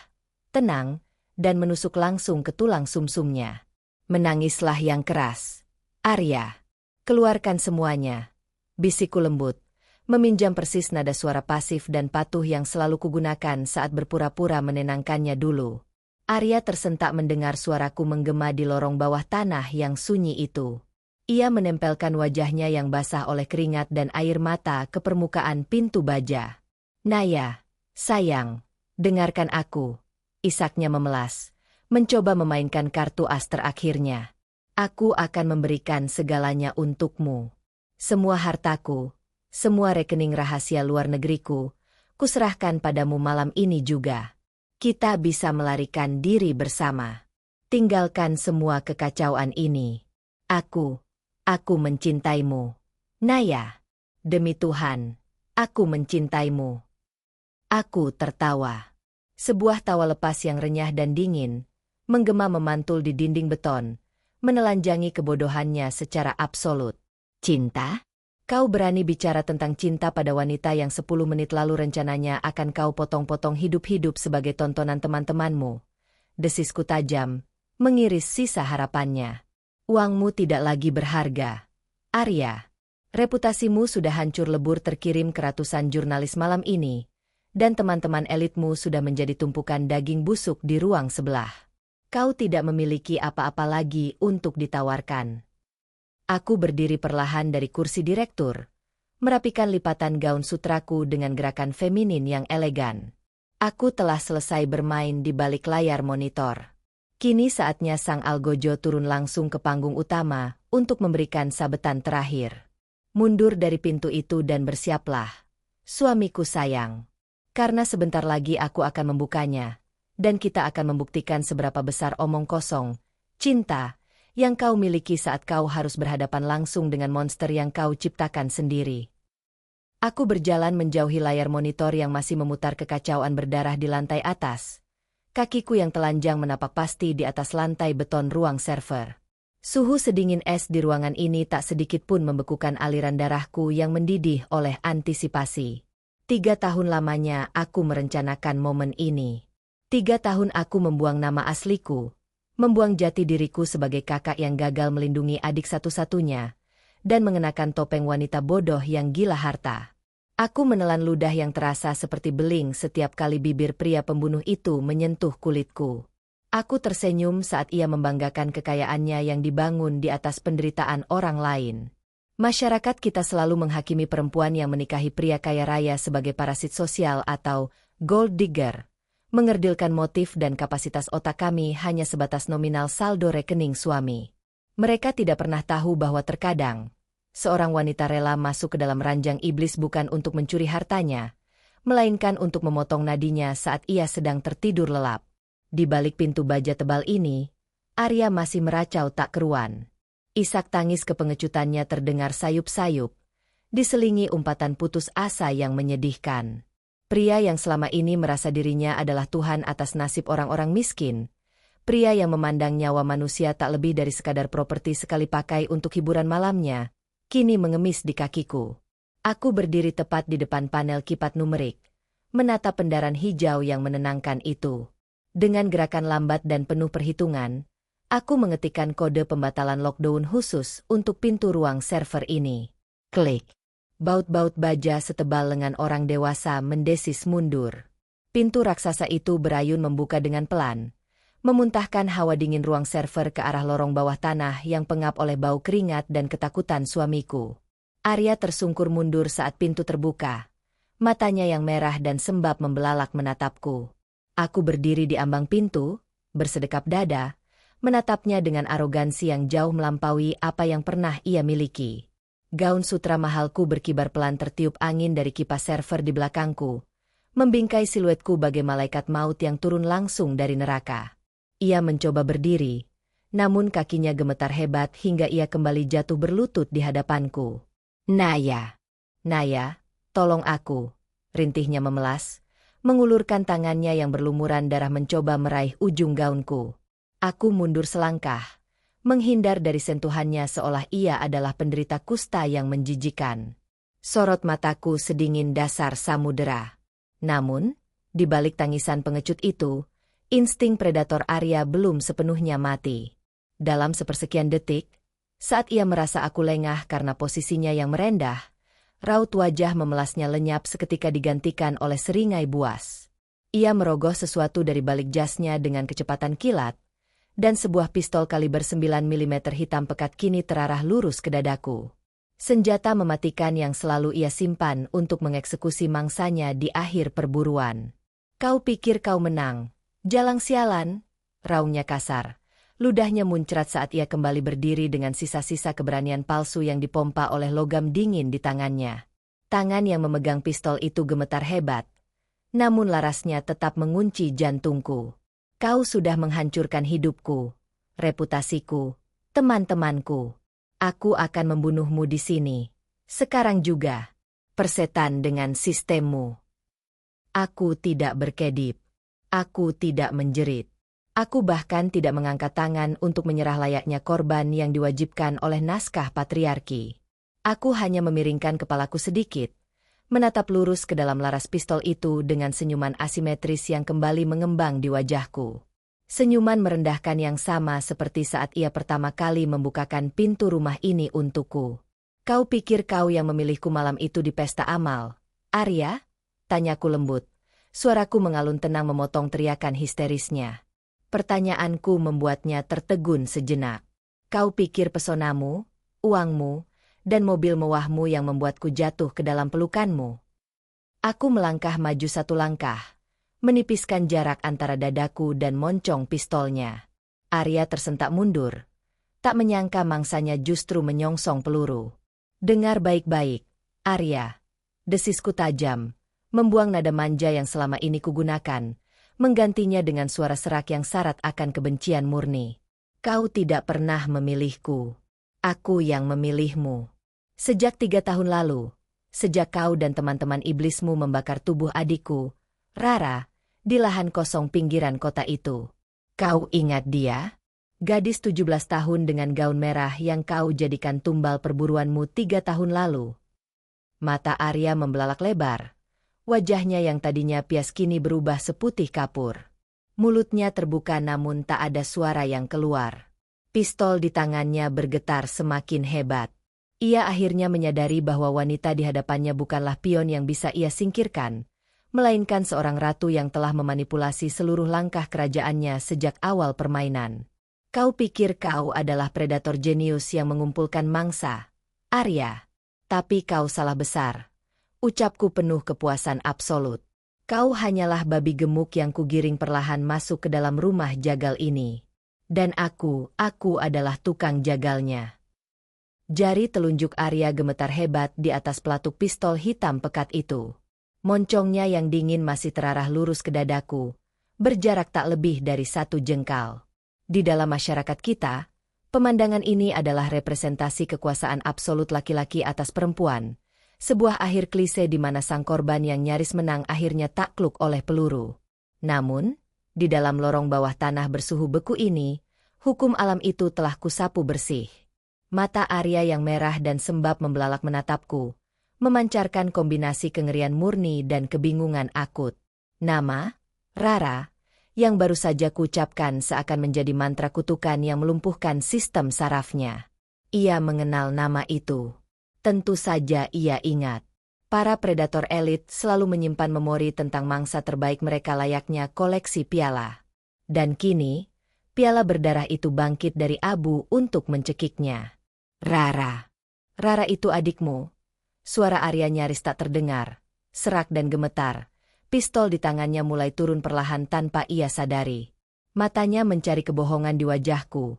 tenang, dan menusuk langsung ke tulang sumsumnya. Menangislah yang keras. Arya, keluarkan semuanya. Bisikku lembut, meminjam persis nada suara pasif dan patuh yang selalu kugunakan saat berpura-pura menenangkannya dulu. Arya tersentak mendengar suaraku menggema di lorong bawah tanah yang sunyi itu. Ia menempelkan wajahnya yang basah oleh keringat dan air mata ke permukaan pintu baja. Naya, sayang, dengarkan aku. Isaknya memelas, mencoba memainkan kartu as terakhirnya. Aku akan memberikan segalanya untukmu. Semua hartaku, semua rekening rahasia luar negeriku, kuserahkan padamu malam ini juga. Kita bisa melarikan diri bersama. Tinggalkan semua kekacauan ini. Aku mencintaimu. Naya, demi Tuhan, aku mencintaimu. Aku tertawa. Sebuah tawa lepas yang renyah dan dingin, menggema memantul di dinding beton, menelanjangi kebodohannya secara absolut. Cinta? Kau berani bicara tentang cinta pada wanita yang 10 menit lalu rencananya akan kau potong-potong hidup-hidup sebagai tontonan teman-temanmu. Desisku tajam, mengiris sisa harapannya. Uangmu tidak lagi berharga. Arya, reputasimu sudah hancur lebur terkirim ke ratusan jurnalis malam ini, dan teman-teman elitmu sudah menjadi tumpukan daging busuk di ruang sebelah. Kau tidak memiliki apa-apa lagi untuk ditawarkan. Aku berdiri perlahan dari kursi direktur, merapikan lipatan gaun sutraku dengan gerakan feminin yang elegan. Aku telah selesai bermain di balik layar monitor. Kini saatnya Sang Algojo turun langsung ke panggung utama untuk memberikan sabetan terakhir. Mundur dari pintu itu dan bersiaplah, suamiku sayang. Karena sebentar lagi aku akan membukanya, dan kita akan membuktikan seberapa besar omong kosong, cinta, yang kau miliki saat kau harus berhadapan langsung dengan monster yang kau ciptakan sendiri. Aku berjalan menjauhi layar monitor yang masih memutar kekacauan berdarah di lantai atas. Kakiku yang telanjang menapak pasti di atas lantai beton ruang server. Suhu sedingin es di ruangan ini tak sedikit pun membekukan aliran darahku yang mendidih oleh antisipasi. 3 tahun lamanya aku merencanakan momen ini. 3 tahun aku membuang nama asliku, membuang jati diriku sebagai kakak yang gagal melindungi adik satu-satunya, dan mengenakan topeng wanita bodoh yang gila harta. Aku menelan ludah yang terasa seperti beling setiap kali bibir pria pembunuh itu menyentuh kulitku. Aku tersenyum saat ia membanggakan kekayaannya yang dibangun di atas penderitaan orang lain. Masyarakat kita selalu menghakimi perempuan yang menikahi pria kaya raya sebagai parasit sosial atau gold digger. Mengerdilkan motif dan kapasitas otak kami hanya sebatas nominal saldo rekening suami. Mereka tidak pernah tahu bahwa terkadang seorang wanita rela masuk ke dalam ranjang iblis bukan untuk mencuri hartanya, melainkan untuk memotong nadinya saat ia sedang tertidur lelap. Di balik pintu baja tebal ini, Arya masih meracau tak keruan. Isak tangis kepengecutannya terdengar sayup-sayup, diselingi umpatan putus asa yang menyedihkan. Pria yang selama ini merasa dirinya adalah Tuhan atas nasib orang-orang miskin, pria yang memandang nyawa manusia tak lebih dari sekadar properti sekali pakai untuk hiburan malamnya, kini mengemis di kakiku. Aku berdiri tepat di depan panel kipat numerik, menatap pendaran hijau yang menenangkan itu. Dengan gerakan lambat dan penuh perhitungan, aku mengetikkan kode pembatalan lockdown khusus untuk pintu ruang server ini. Klik. Baut-baut baja setebal lengan orang dewasa mendesis mundur. Pintu raksasa itu berayun membuka dengan pelan, memuntahkan hawa dingin ruang server ke arah lorong bawah tanah yang pengap oleh bau keringat dan ketakutan suamiku. Arya tersungkur mundur saat pintu terbuka. Matanya yang merah dan sembab membelalak menatapku. Aku berdiri di ambang pintu, bersedekap dada, menatapnya dengan arogansi yang jauh melampaui apa yang pernah ia miliki. Gaun sutra mahalku berkibar pelan tertiup angin dari kipas server di belakangku, membingkai siluetku bagai malaikat maut yang turun langsung dari neraka. Ia mencoba berdiri, namun kakinya gemetar hebat hingga ia kembali jatuh berlutut di hadapanku. Naya, tolong aku, rintihnya memelas, mengulurkan tangannya yang berlumuran darah mencoba meraih ujung gaunku. Aku mundur selangkah, menghindar dari sentuhannya seolah ia adalah penderita kusta yang menjijikan. Sorot mataku sedingin dasar samudera. Namun, di balik tangisan pengecut itu, insting predator Arya belum sepenuhnya mati. Dalam sepersekian detik, saat ia merasa aku lengah karena posisinya yang merendah, raut wajah memelasnya lenyap seketika digantikan oleh seringai buas. Ia merogoh sesuatu dari balik jasnya dengan kecepatan kilat, dan sebuah pistol kaliber 9 mm hitam pekat kini terarah lurus ke dadaku. Senjata mematikan yang selalu ia simpan untuk mengeksekusi mangsanya di akhir perburuan. Kau pikir kau menang? Jalang sialan, raungnya kasar. Ludahnya muncrat saat ia kembali berdiri dengan sisa-sisa keberanian palsu yang dipompa oleh logam dingin di tangannya. Tangan yang memegang pistol itu gemetar hebat, namun larasnya tetap mengunci jantungku. Kau sudah menghancurkan hidupku, reputasiku, teman-temanku. Aku akan membunuhmu di sini, sekarang juga. Persetan dengan sistemmu. Aku tidak berkedip. Aku tidak menjerit. Aku bahkan tidak mengangkat tangan untuk menyerah layaknya korban yang diwajibkan oleh naskah patriarki. Aku hanya memiringkan kepalaku sedikit, menatap lurus ke dalam laras pistol itu dengan senyuman asimetris yang kembali mengembang di wajahku. Senyuman merendahkan yang sama seperti saat ia pertama kali membukakan pintu rumah ini untukku. Kau pikir kau yang memilihku malam itu di pesta amal, Arya? Tanyaku lembut. Suaraku mengalun tenang memotong teriakan histerisnya. Pertanyaanku membuatnya tertegun sejenak. Kau pikir pesonamu, uangmu, dan mobil mewahmu yang membuatku jatuh ke dalam pelukanmu? Aku melangkah maju satu langkah, menipiskan jarak antara dadaku dan moncong pistolnya. Arya tersentak mundur. Tak menyangka mangsanya justru menyongsong peluru. Dengar baik-baik, Arya. Desisku tajam, membuang nada manja yang selama ini kugunakan, menggantinya dengan suara serak yang syarat akan kebencian murni. Kau tidak pernah memilihku. Aku yang memilihmu. Sejak 3 tahun lalu, sejak kau dan teman-teman iblismu membakar tubuh adikku, Rara, di lahan kosong pinggiran kota itu. Kau ingat dia? Gadis 17 tahun dengan gaun merah yang kau jadikan tumbal perburuanmu 3 tahun lalu. Mata Arya membelalak lebar. Wajahnya yang tadinya pias kini berubah seputih kapur. Mulutnya terbuka namun tak ada suara yang keluar. Pistol di tangannya bergetar semakin hebat. Ia akhirnya menyadari bahwa wanita di hadapannya bukanlah pion yang bisa ia singkirkan, melainkan seorang ratu yang telah memanipulasi seluruh langkah kerajaannya sejak awal permainan. Kau pikir kau adalah predator jenius yang mengumpulkan mangsa, Arya. Tapi kau salah besar. Ucapku penuh kepuasan absolut. Kau hanyalah babi gemuk yang kugiring perlahan masuk ke dalam rumah jagal ini. Dan aku adalah tukang jagalnya. Jari telunjuk Arya gemetar hebat di atas pelatuk pistol hitam pekat itu. Moncongnya yang dingin masih terarah lurus ke dadaku, berjarak tak lebih dari 1 jengkal. Di dalam masyarakat kita, pemandangan ini adalah representasi kekuasaan absolut laki-laki atas perempuan, sebuah akhir klise di mana sang korban yang nyaris menang akhirnya takluk oleh peluru. Namun, di dalam lorong bawah tanah bersuhu beku ini, hukum alam itu telah kusapu bersih. Mata Arya yang merah dan sembab membelalak menatapku, memancarkan kombinasi kengerian murni dan kebingungan akut. Nama, Rara, yang baru saja kuucapkan seakan menjadi mantra kutukan yang melumpuhkan sistem sarafnya. Ia mengenal nama itu. Tentu saja ia ingat. Para predator elit selalu menyimpan memori tentang mangsa terbaik mereka layaknya koleksi piala. Dan kini, piala berdarah itu bangkit dari abu untuk mencekiknya. Rara. Rara itu adikmu. Suara Arya nyaris tak terdengar. Serak dan gemetar. Pistol di tangannya mulai turun perlahan tanpa ia sadari. Matanya mencari kebohongan di wajahku.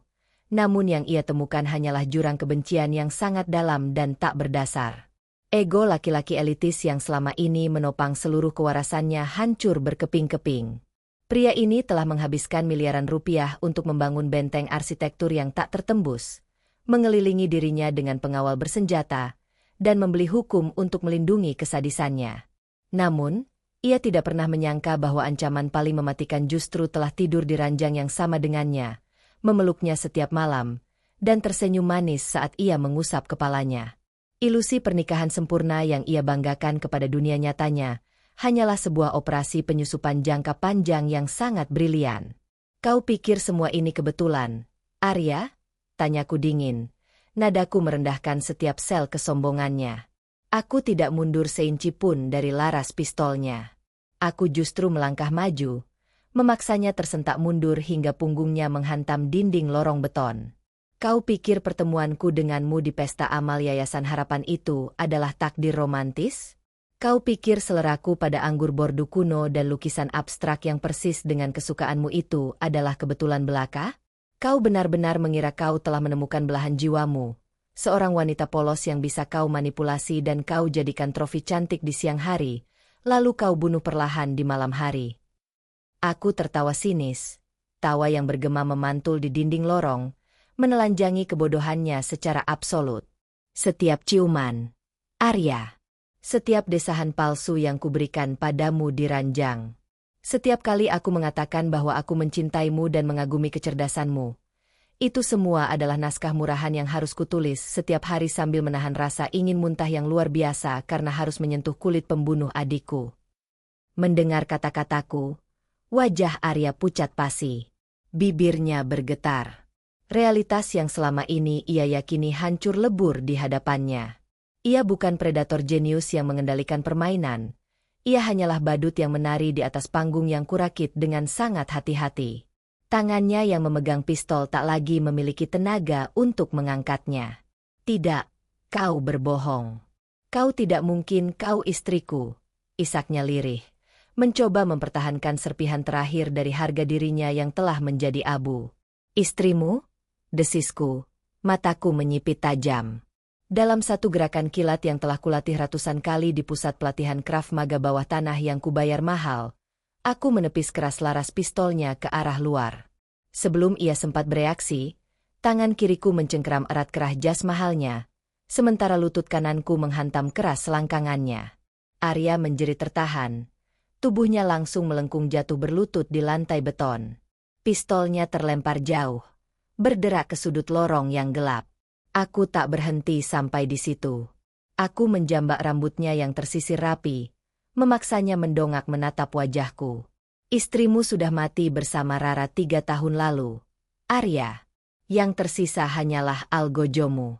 Namun yang ia temukan hanyalah jurang kebencian yang sangat dalam dan tak berdasar. Ego laki-laki elitis yang selama ini menopang seluruh kewarasannya hancur berkeping-keping. Pria ini telah menghabiskan miliaran rupiah untuk membangun benteng arsitektur yang tak tertembus, mengelilingi dirinya dengan pengawal bersenjata, dan membeli hukum untuk melindungi kesadisannya. Namun, ia tidak pernah menyangka bahwa ancaman paling mematikan justru telah tidur di ranjang yang sama dengannya, memeluknya setiap malam, dan tersenyum manis saat ia mengusap kepalanya. Ilusi pernikahan sempurna yang ia banggakan kepada dunia nyatanya, hanyalah sebuah operasi penyusupan jangka panjang yang sangat brilian. Kau pikir semua ini kebetulan, Arya? Tanyaku dingin. Nadaku merendahkan setiap sel kesombongannya. Aku tidak mundur seinci pun dari laras pistolnya. Aku justru melangkah maju, memaksanya tersentak mundur hingga punggungnya menghantam dinding lorong beton. Kau pikir pertemuanku denganmu di pesta amal Yayasan Harapan itu adalah takdir romantis? Kau pikir seleraku pada anggur bordu kuno dan lukisan abstrak yang persis dengan kesukaanmu itu adalah kebetulan belaka? Kau benar-benar mengira kau telah menemukan belahan jiwamu, seorang wanita polos yang bisa kau manipulasi dan kau jadikan trofi cantik di siang hari, lalu kau bunuh perlahan di malam hari. Aku tertawa sinis, tawa yang bergema memantul di dinding lorong, menelanjangi kebodohannya secara absolut. Setiap ciuman, Arya, setiap desahan palsu yang kuberikan padamu di ranjang, setiap kali aku mengatakan bahwa aku mencintaimu dan mengagumi kecerdasanmu, itu semua adalah naskah murahan yang harus kutulis setiap hari sambil menahan rasa ingin muntah yang luar biasa karena harus menyentuh kulit pembunuh adikku. Mendengar kata-kataku, wajah Arya pucat pasi. Bibirnya bergetar. Realitas yang selama ini ia yakini hancur lebur di hadapannya. Ia bukan predator jenius yang mengendalikan permainan. Ia hanyalah badut yang menari di atas panggung yang kurakit dengan sangat hati-hati. Tangannya yang memegang pistol tak lagi memiliki tenaga untuk mengangkatnya. Tidak, kau berbohong. Kau tidak mungkin kau istriku, isaknya lirih. Mencoba mempertahankan serpihan terakhir dari harga dirinya yang telah menjadi abu. Istrimu? Desisku. Mataku menyipit tajam. Dalam satu gerakan kilat yang telah kulatih ratusan kali di pusat pelatihan Krav Maga bawah tanah yang kubayar mahal, aku menepis keras laras pistolnya ke arah luar. Sebelum ia sempat bereaksi, tangan kiriku mencengkeram erat kerah jas mahalnya, sementara lutut kananku menghantam keras selangkangannya. Arya menjerit tertahan. Tubuhnya langsung melengkung jatuh berlutut di lantai beton. Pistolnya terlempar jauh, berderak ke sudut lorong yang gelap. Aku tak berhenti sampai di situ. Aku menjambak rambutnya yang tersisir rapi, memaksanya mendongak menatap wajahku. Istrimu sudah mati bersama Rara 3 tahun lalu. Arya. Yang tersisa hanyalah algojomu.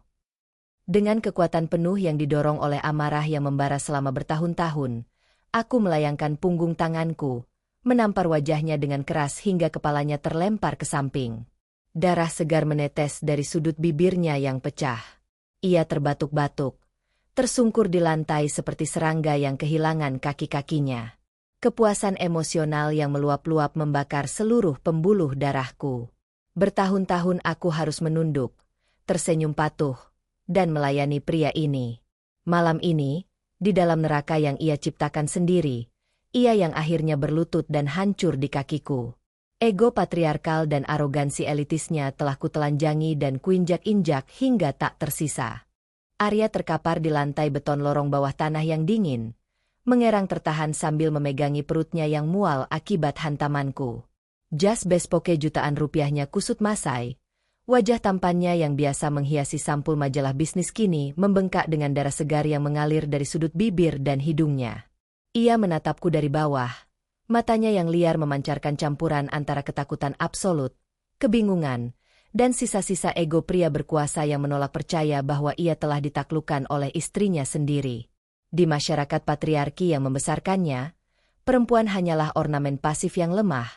Dengan kekuatan penuh yang didorong oleh amarah yang membara selama bertahun-tahun, aku melayangkan punggung tanganku, menampar wajahnya dengan keras hingga kepalanya terlempar ke samping. Darah segar menetes dari sudut bibirnya yang pecah. Ia terbatuk-batuk, tersungkur di lantai seperti serangga yang kehilangan kaki-kakinya. Kepuasan emosional yang meluap-luap membakar seluruh pembuluh darahku. Bertahun-tahun aku harus menunduk, tersenyum patuh, dan melayani pria ini. Malam ini, di dalam neraka yang ia ciptakan sendiri, ia yang akhirnya berlutut dan hancur di kakiku. Ego patriarkal dan arogansi elitisnya telah kutelanjangi dan kuinjak-injak hingga tak tersisa. Arya terkapar di lantai beton lorong bawah tanah yang dingin, mengerang tertahan sambil memegangi perutnya yang mual akibat hantamanku. Jas bespoke jutaan rupiahnya kusut masai, wajah tampannya yang biasa menghiasi sampul majalah bisnis kini membengkak dengan darah segar yang mengalir dari sudut bibir dan hidungnya. Ia menatapku dari bawah. Matanya yang liar memancarkan campuran antara ketakutan absolut, kebingungan, dan sisa-sisa ego pria berkuasa yang menolak percaya bahwa ia telah ditaklukkan oleh istrinya sendiri. Di masyarakat patriarki yang membesarkannya, perempuan hanyalah ornamen pasif yang lemah,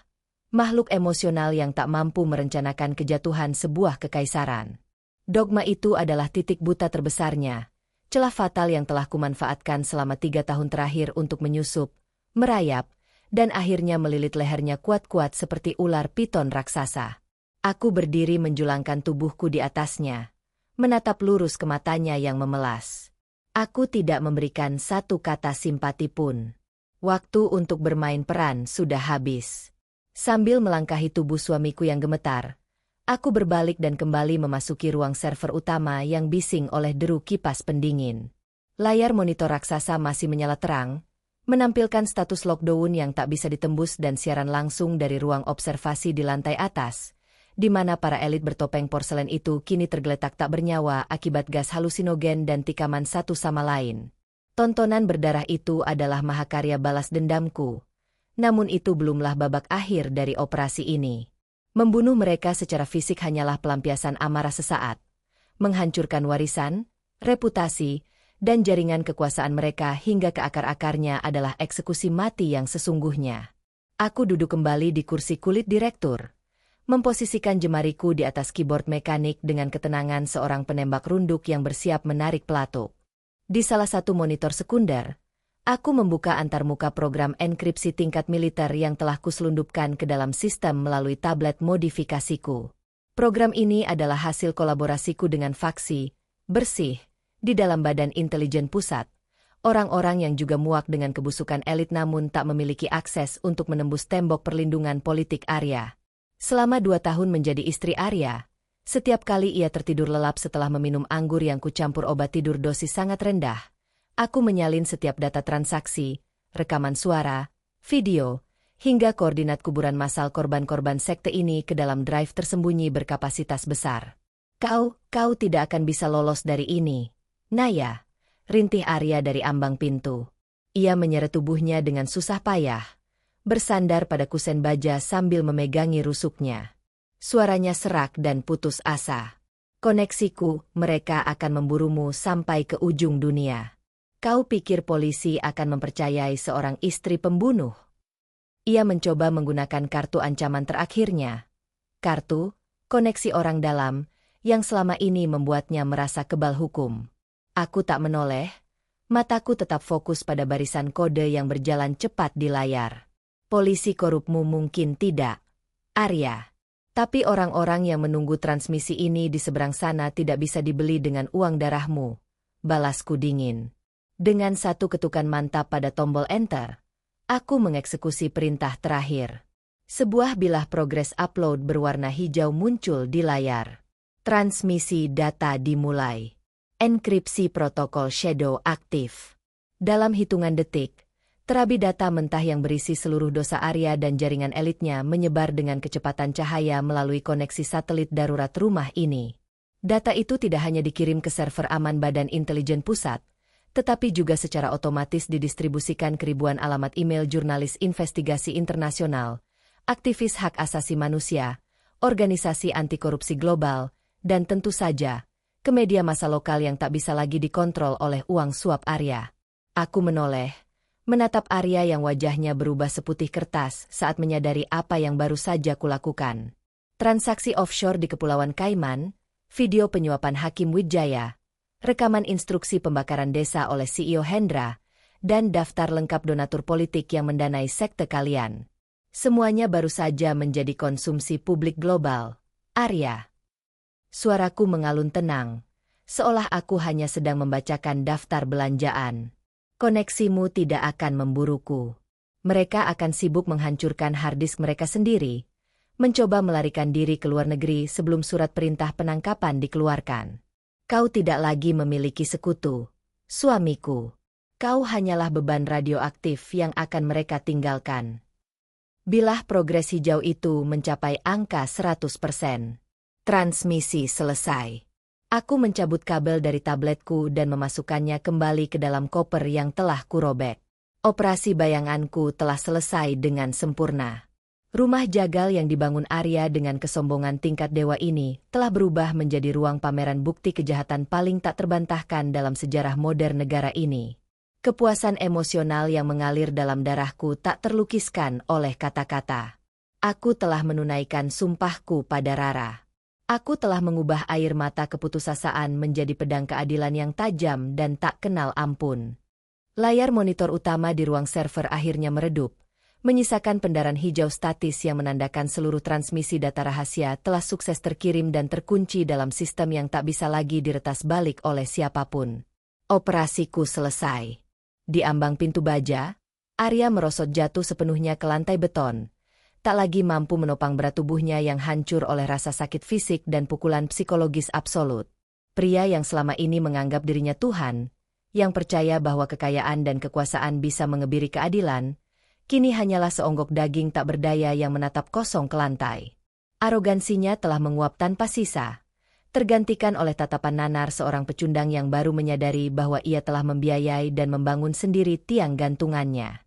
makhluk emosional yang tak mampu merencanakan kejatuhan sebuah kekaisaran. Dogma itu adalah titik buta terbesarnya, celah fatal yang telah kumanfaatkan selama 3 tahun terakhir untuk menyusup, merayap, dan akhirnya melilit lehernya kuat-kuat seperti ular piton raksasa. Aku berdiri menjulangkan tubuhku di atasnya, menatap lurus ke matanya yang memelas. Aku tidak memberikan satu kata simpati pun. Waktu untuk bermain peran sudah habis. Sambil melangkahi tubuh suamiku yang gemetar, aku berbalik dan kembali memasuki ruang server utama yang bising oleh deru kipas pendingin. Layar monitor raksasa masih menyala terang, menampilkan status lockdown yang tak bisa ditembus dan siaran langsung dari ruang observasi di lantai atas, di mana para elit bertopeng porselen itu kini tergeletak tak bernyawa akibat gas halusinogen dan tikaman satu sama lain. Tontonan berdarah itu adalah mahakarya balas dendamku, namun itu belumlah babak akhir dari operasi ini. Membunuh mereka secara fisik hanyalah pelampiasan amarah sesaat, menghancurkan warisan, reputasi, dan jaringan kekuasaan mereka hingga ke akar-akarnya adalah eksekusi mati yang sesungguhnya. Aku duduk kembali di kursi kulit direktur, memposisikan jemariku di atas keyboard mekanik dengan ketenangan seorang penembak runduk yang bersiap menarik pelatuk. Di salah satu monitor sekunder, aku membuka antarmuka program enkripsi tingkat militer yang telah kuselundupkan ke dalam sistem melalui tablet modifikasiku. Program ini adalah hasil kolaborasiku dengan faksi bersih di dalam Badan Intelijen Pusat, orang-orang yang juga muak dengan kebusukan elit namun tak memiliki akses untuk menembus tembok perlindungan politik Arya. Selama 2 tahun menjadi istri Arya, setiap kali ia tertidur lelap setelah meminum anggur yang kucampur obat tidur dosis sangat rendah, aku menyalin setiap data transaksi, rekaman suara, video, hingga koordinat kuburan massal korban-korban sekte ini ke dalam drive tersembunyi berkapasitas besar. Kau tidak akan bisa lolos dari ini, Naya, rintih Arya dari ambang pintu. Ia menyeret tubuhnya dengan susah payah, bersandar pada kusen baja sambil memegangi rusuknya. Suaranya serak dan putus asa. Koneksiku, mereka akan memburumu sampai ke ujung dunia. Kau pikir polisi akan mempercayai seorang istri pembunuh? Ia mencoba menggunakan kartu ancaman terakhirnya. Kartu, koneksi orang dalam, yang selama ini membuatnya merasa kebal hukum. Aku tak menoleh, mataku tetap fokus pada barisan kode yang berjalan cepat di layar. Polisi korupmu mungkin tidak, Arya. Tapi orang-orang yang menunggu transmisi ini di seberang sana tidak bisa dibeli dengan uang darahmu, balasku dingin. Dengan satu ketukan mantap pada tombol enter, aku mengeksekusi perintah terakhir. Sebuah bilah progres upload berwarna hijau muncul di layar. Transmisi data dimulai. Enkripsi protokol shadow aktif. Dalam hitungan detik, terabi data mentah yang berisi seluruh dosa Arya dan jaringan elitnya menyebar dengan kecepatan cahaya melalui koneksi satelit darurat rumah ini. Data itu tidak hanya dikirim ke server aman Badan Intelijen Pusat, tetapi juga secara otomatis didistribusikan ke ribuan alamat email jurnalis investigasi internasional, aktivis hak asasi manusia, organisasi anti korupsi global, dan tentu saja, ke media massa lokal yang tak bisa lagi dikontrol oleh uang suap Arya. Aku menoleh, menatap Arya yang wajahnya berubah seputih kertas saat menyadari apa yang baru saja kulakukan. Transaksi offshore di Kepulauan Kaiman, video penyuapan Hakim Wijaya, rekaman instruksi pembakaran desa oleh CEO Hendra, dan daftar lengkap donatur politik yang mendanai sekte kalian. Semuanya baru saja menjadi konsumsi publik global. Arya. Suaraku mengalun tenang, seolah aku hanya sedang membacakan daftar belanjaan. Koneksimu tidak akan memburuku. Mereka akan sibuk menghancurkan harddisk mereka sendiri, mencoba melarikan diri ke luar negeri sebelum surat perintah penangkapan dikeluarkan. Kau tidak lagi memiliki sekutu, suamiku. Kau hanyalah beban radioaktif yang akan mereka tinggalkan. Bilah progres hijau itu mencapai angka 100%. Transmisi selesai. Aku mencabut kabel dari tabletku dan memasukkannya kembali ke dalam koper yang telah kurobek. Operasi bayanganku telah selesai dengan sempurna. Rumah jagal yang dibangun Arya dengan kesombongan tingkat dewa ini telah berubah menjadi ruang pameran bukti kejahatan paling tak terbantahkan dalam sejarah modern negara ini. Kepuasan emosional yang mengalir dalam darahku tak terlukiskan oleh kata-kata. Aku telah menunaikan sumpahku pada Rara. Aku telah mengubah air mata keputusasaan menjadi pedang keadilan yang tajam dan tak kenal ampun. Layar monitor utama di ruang server akhirnya meredup, menyisakan pendaran hijau statis yang menandakan seluruh transmisi data rahasia telah sukses terkirim dan terkunci dalam sistem yang tak bisa lagi diretas balik oleh siapapun. Operasiku selesai. Di ambang pintu baja, Arya merosot jatuh sepenuhnya ke lantai beton. Tak lagi mampu menopang berat tubuhnya yang hancur oleh rasa sakit fisik dan pukulan psikologis absolut. Pria yang selama ini menganggap dirinya Tuhan, yang percaya bahwa kekayaan dan kekuasaan bisa mengebiri keadilan, kini hanyalah seonggok daging tak berdaya yang menatap kosong ke lantai. Arogansinya telah menguap tanpa sisa, tergantikan oleh tatapan nanar seorang pecundang yang baru menyadari bahwa ia telah membiayai dan membangun sendiri tiang gantungannya.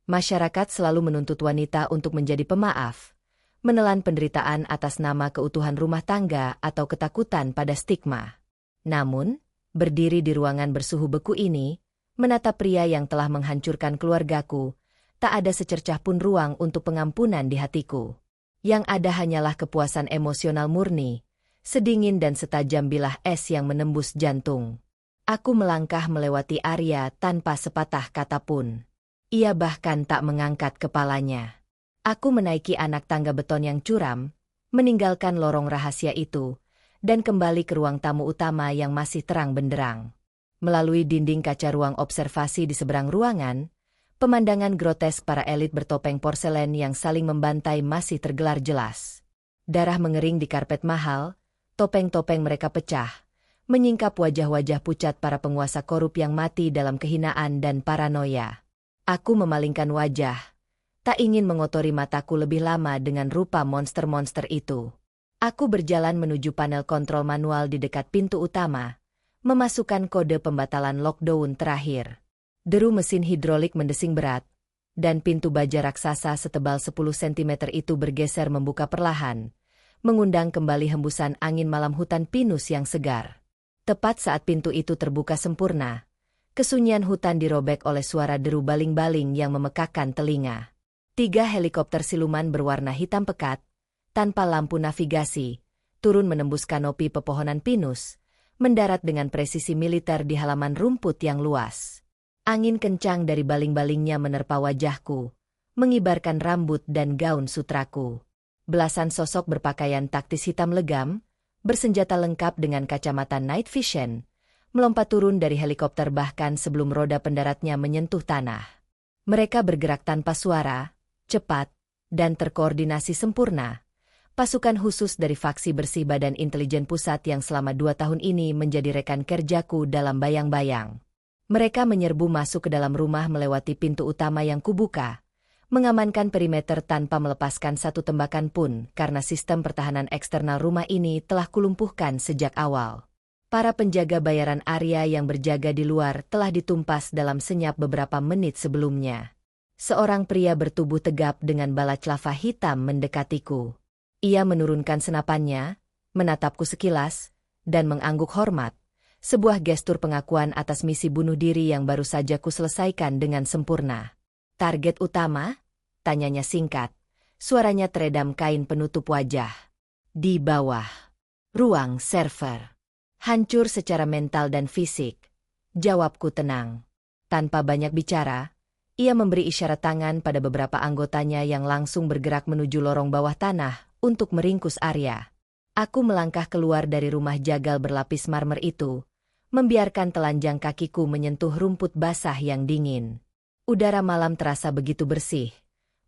Masyarakat selalu menuntut wanita untuk menjadi pemaaf, menelan penderitaan atas nama keutuhan rumah tangga atau ketakutan pada stigma. Namun, berdiri di ruangan bersuhu beku ini, menatap pria yang telah menghancurkan keluargaku, tak ada secercah pun ruang untuk pengampunan di hatiku. Yang ada hanyalah kepuasan emosional murni, sedingin dan setajam bilah es yang menembus jantung. Aku melangkah melewati Arya tanpa sepatah kata pun. Ia bahkan tak mengangkat kepalanya. Aku menaiki anak tangga beton yang curam, meninggalkan lorong rahasia itu, dan kembali ke ruang tamu utama yang masih terang benderang. Melalui dinding kaca ruang observasi di seberang ruangan, pemandangan grotesk para elit bertopeng porselen yang saling membantai masih tergelar jelas. Darah mengering di karpet mahal, topeng-topeng mereka pecah, menyingkap wajah-wajah pucat para penguasa korup yang mati dalam kehinaan dan paranoia. Aku memalingkan wajah, tak ingin mengotori mataku lebih lama dengan rupa monster-monster itu. Aku berjalan menuju panel kontrol manual di dekat pintu utama, memasukkan kode pembatalan lockdown terakhir. Deru mesin hidrolik mendesing berat, dan pintu baja raksasa setebal 10 cm itu bergeser membuka perlahan, mengundang kembali hembusan angin malam hutan pinus yang segar. Tepat saat pintu itu terbuka sempurna, kesunyian hutan dirobek oleh suara deru baling-baling yang memekakkan telinga. 3 helikopter siluman berwarna hitam pekat, tanpa lampu navigasi, turun menembus kanopi pepohonan pinus, mendarat dengan presisi militer di halaman rumput yang luas. Angin kencang dari baling-balingnya menerpa wajahku, mengibarkan rambut dan gaun sutraku. Belasan sosok berpakaian taktis hitam legam, bersenjata lengkap dengan kacamata night vision, melompat turun dari helikopter bahkan sebelum roda pendaratnya menyentuh tanah. Mereka bergerak tanpa suara, cepat, dan terkoordinasi sempurna. Pasukan khusus dari faksi bersih Badan Intelijen Pusat yang selama 2 tahun ini menjadi rekan kerjaku dalam bayang-bayang. Mereka menyerbu masuk ke dalam rumah melewati pintu utama yang kubuka, mengamankan perimeter tanpa melepaskan satu tembakan pun karena sistem pertahanan eksternal rumah ini telah kulumpuhkan sejak awal. Para penjaga bayaran Arya yang berjaga di luar telah ditumpas dalam senyap beberapa menit sebelumnya. Seorang pria bertubuh tegap dengan balat lava hitam mendekatiku. Ia menurunkan senapannya, menatapku sekilas, dan mengangguk hormat. Sebuah gestur pengakuan atas misi bunuh diri yang baru saja kuselesaikan dengan sempurna. Target utama? Tanyanya singkat. Suaranya teredam kain penutup wajah. Di bawah. Ruang server. Hancur secara mental dan fisik. Jawabku tenang. Tanpa banyak bicara, ia memberi isyarat tangan pada beberapa anggotanya yang langsung bergerak menuju lorong bawah tanah untuk meringkus Arya. Aku melangkah keluar dari rumah jagal berlapis marmer itu, membiarkan telanjang kakiku menyentuh rumput basah yang dingin. Udara malam terasa begitu bersih,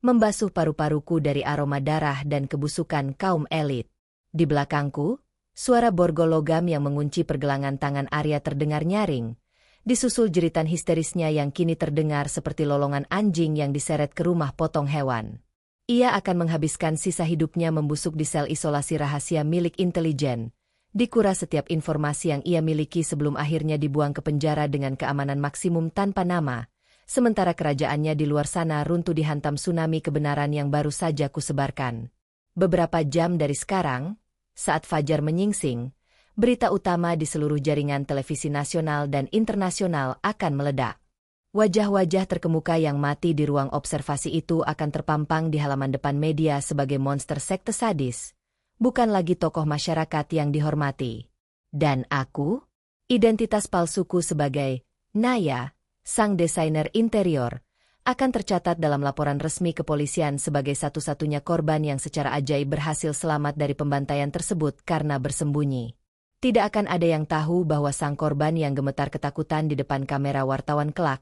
membasuh paru-paruku dari aroma darah dan kebusukan kaum elit. Di belakangku, suara borgol logam yang mengunci pergelangan tangan Arya terdengar nyaring, disusul jeritan histerisnya yang kini terdengar seperti lolongan anjing yang diseret ke rumah potong hewan. Ia akan menghabiskan sisa hidupnya membusuk di sel isolasi rahasia milik intelijen, dikuras setiap informasi yang ia miliki sebelum akhirnya dibuang ke penjara dengan keamanan maksimum tanpa nama, sementara kerajaannya di luar sana runtuh dihantam tsunami kebenaran yang baru saja kusebarkan. Beberapa jam dari sekarang, saat fajar menyingsing, berita utama di seluruh jaringan televisi nasional dan internasional akan meledak. Wajah-wajah terkemuka yang mati di ruang observasi itu akan terpampang di halaman depan media sebagai monster sekte sadis, bukan lagi tokoh masyarakat yang dihormati. Dan aku? Identitas palsuku sebagai Naya, sang desainer interior, akan tercatat dalam laporan resmi kepolisian sebagai satu-satunya korban yang secara ajaib berhasil selamat dari pembantaian tersebut karena bersembunyi. Tidak akan ada yang tahu bahwa sang korban yang gemetar ketakutan di depan kamera wartawan kelak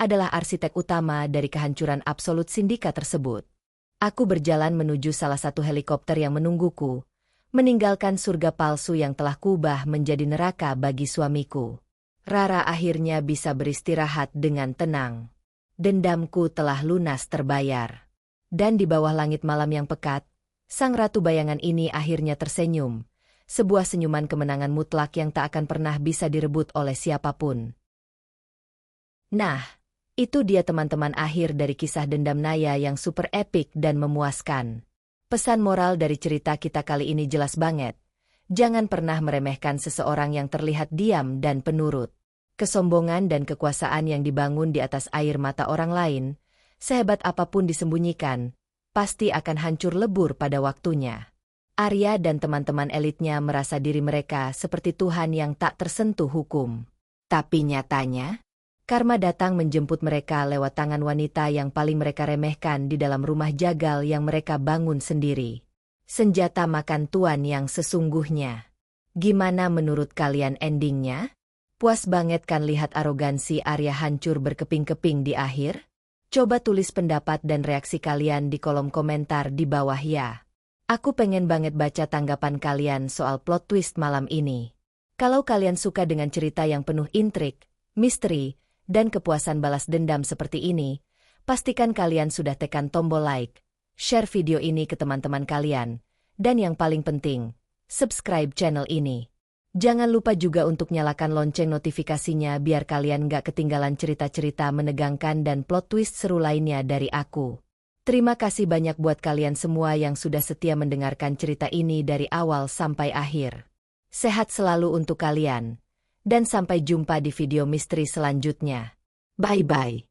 adalah arsitek utama dari kehancuran absolut sindikat tersebut. Aku berjalan menuju salah satu helikopter yang menungguku, meninggalkan surga palsu yang telah kubah menjadi neraka bagi suamiku. Rara akhirnya bisa beristirahat dengan tenang. Dendamku telah lunas terbayar. Dan di bawah langit malam yang pekat, sang ratu bayangan ini akhirnya tersenyum. Sebuah senyuman kemenangan mutlak yang tak akan pernah bisa direbut oleh siapapun. Nah, itu dia teman-teman akhir dari kisah dendam Naya yang super epik dan memuaskan. Pesan moral dari cerita kita kali ini jelas banget. Jangan pernah meremehkan seseorang yang terlihat diam dan penurut. Kesombongan dan kekuasaan yang dibangun di atas air mata orang lain, sehebat apapun disembunyikan, pasti akan hancur lebur pada waktunya. Arya dan teman-teman elitnya merasa diri mereka seperti Tuhan yang tak tersentuh hukum. Tapi nyatanya, karma datang menjemput mereka lewat tangan wanita yang paling mereka remehkan di dalam rumah jagal yang mereka bangun sendiri. Senjata makan tuan yang sesungguhnya. Gimana menurut kalian endingnya? Puas banget kan lihat arogansi Arya hancur berkeping-keping di akhir? Coba tulis pendapat dan reaksi kalian di kolom komentar di bawah ya. Aku pengen banget baca tanggapan kalian soal plot twist malam ini. Kalau kalian suka dengan cerita yang penuh intrik, misteri, dan kepuasan balas dendam seperti ini, pastikan kalian sudah tekan tombol like, share video ini ke teman-teman kalian, dan yang paling penting, subscribe channel ini. Jangan lupa juga untuk nyalakan lonceng notifikasinya biar kalian gak ketinggalan cerita-cerita menegangkan dan plot twist seru lainnya dari aku. Terima kasih banyak buat kalian semua yang sudah setia mendengarkan cerita ini dari awal sampai akhir. Sehat selalu untuk kalian. Dan sampai jumpa di video misteri selanjutnya. Bye-bye.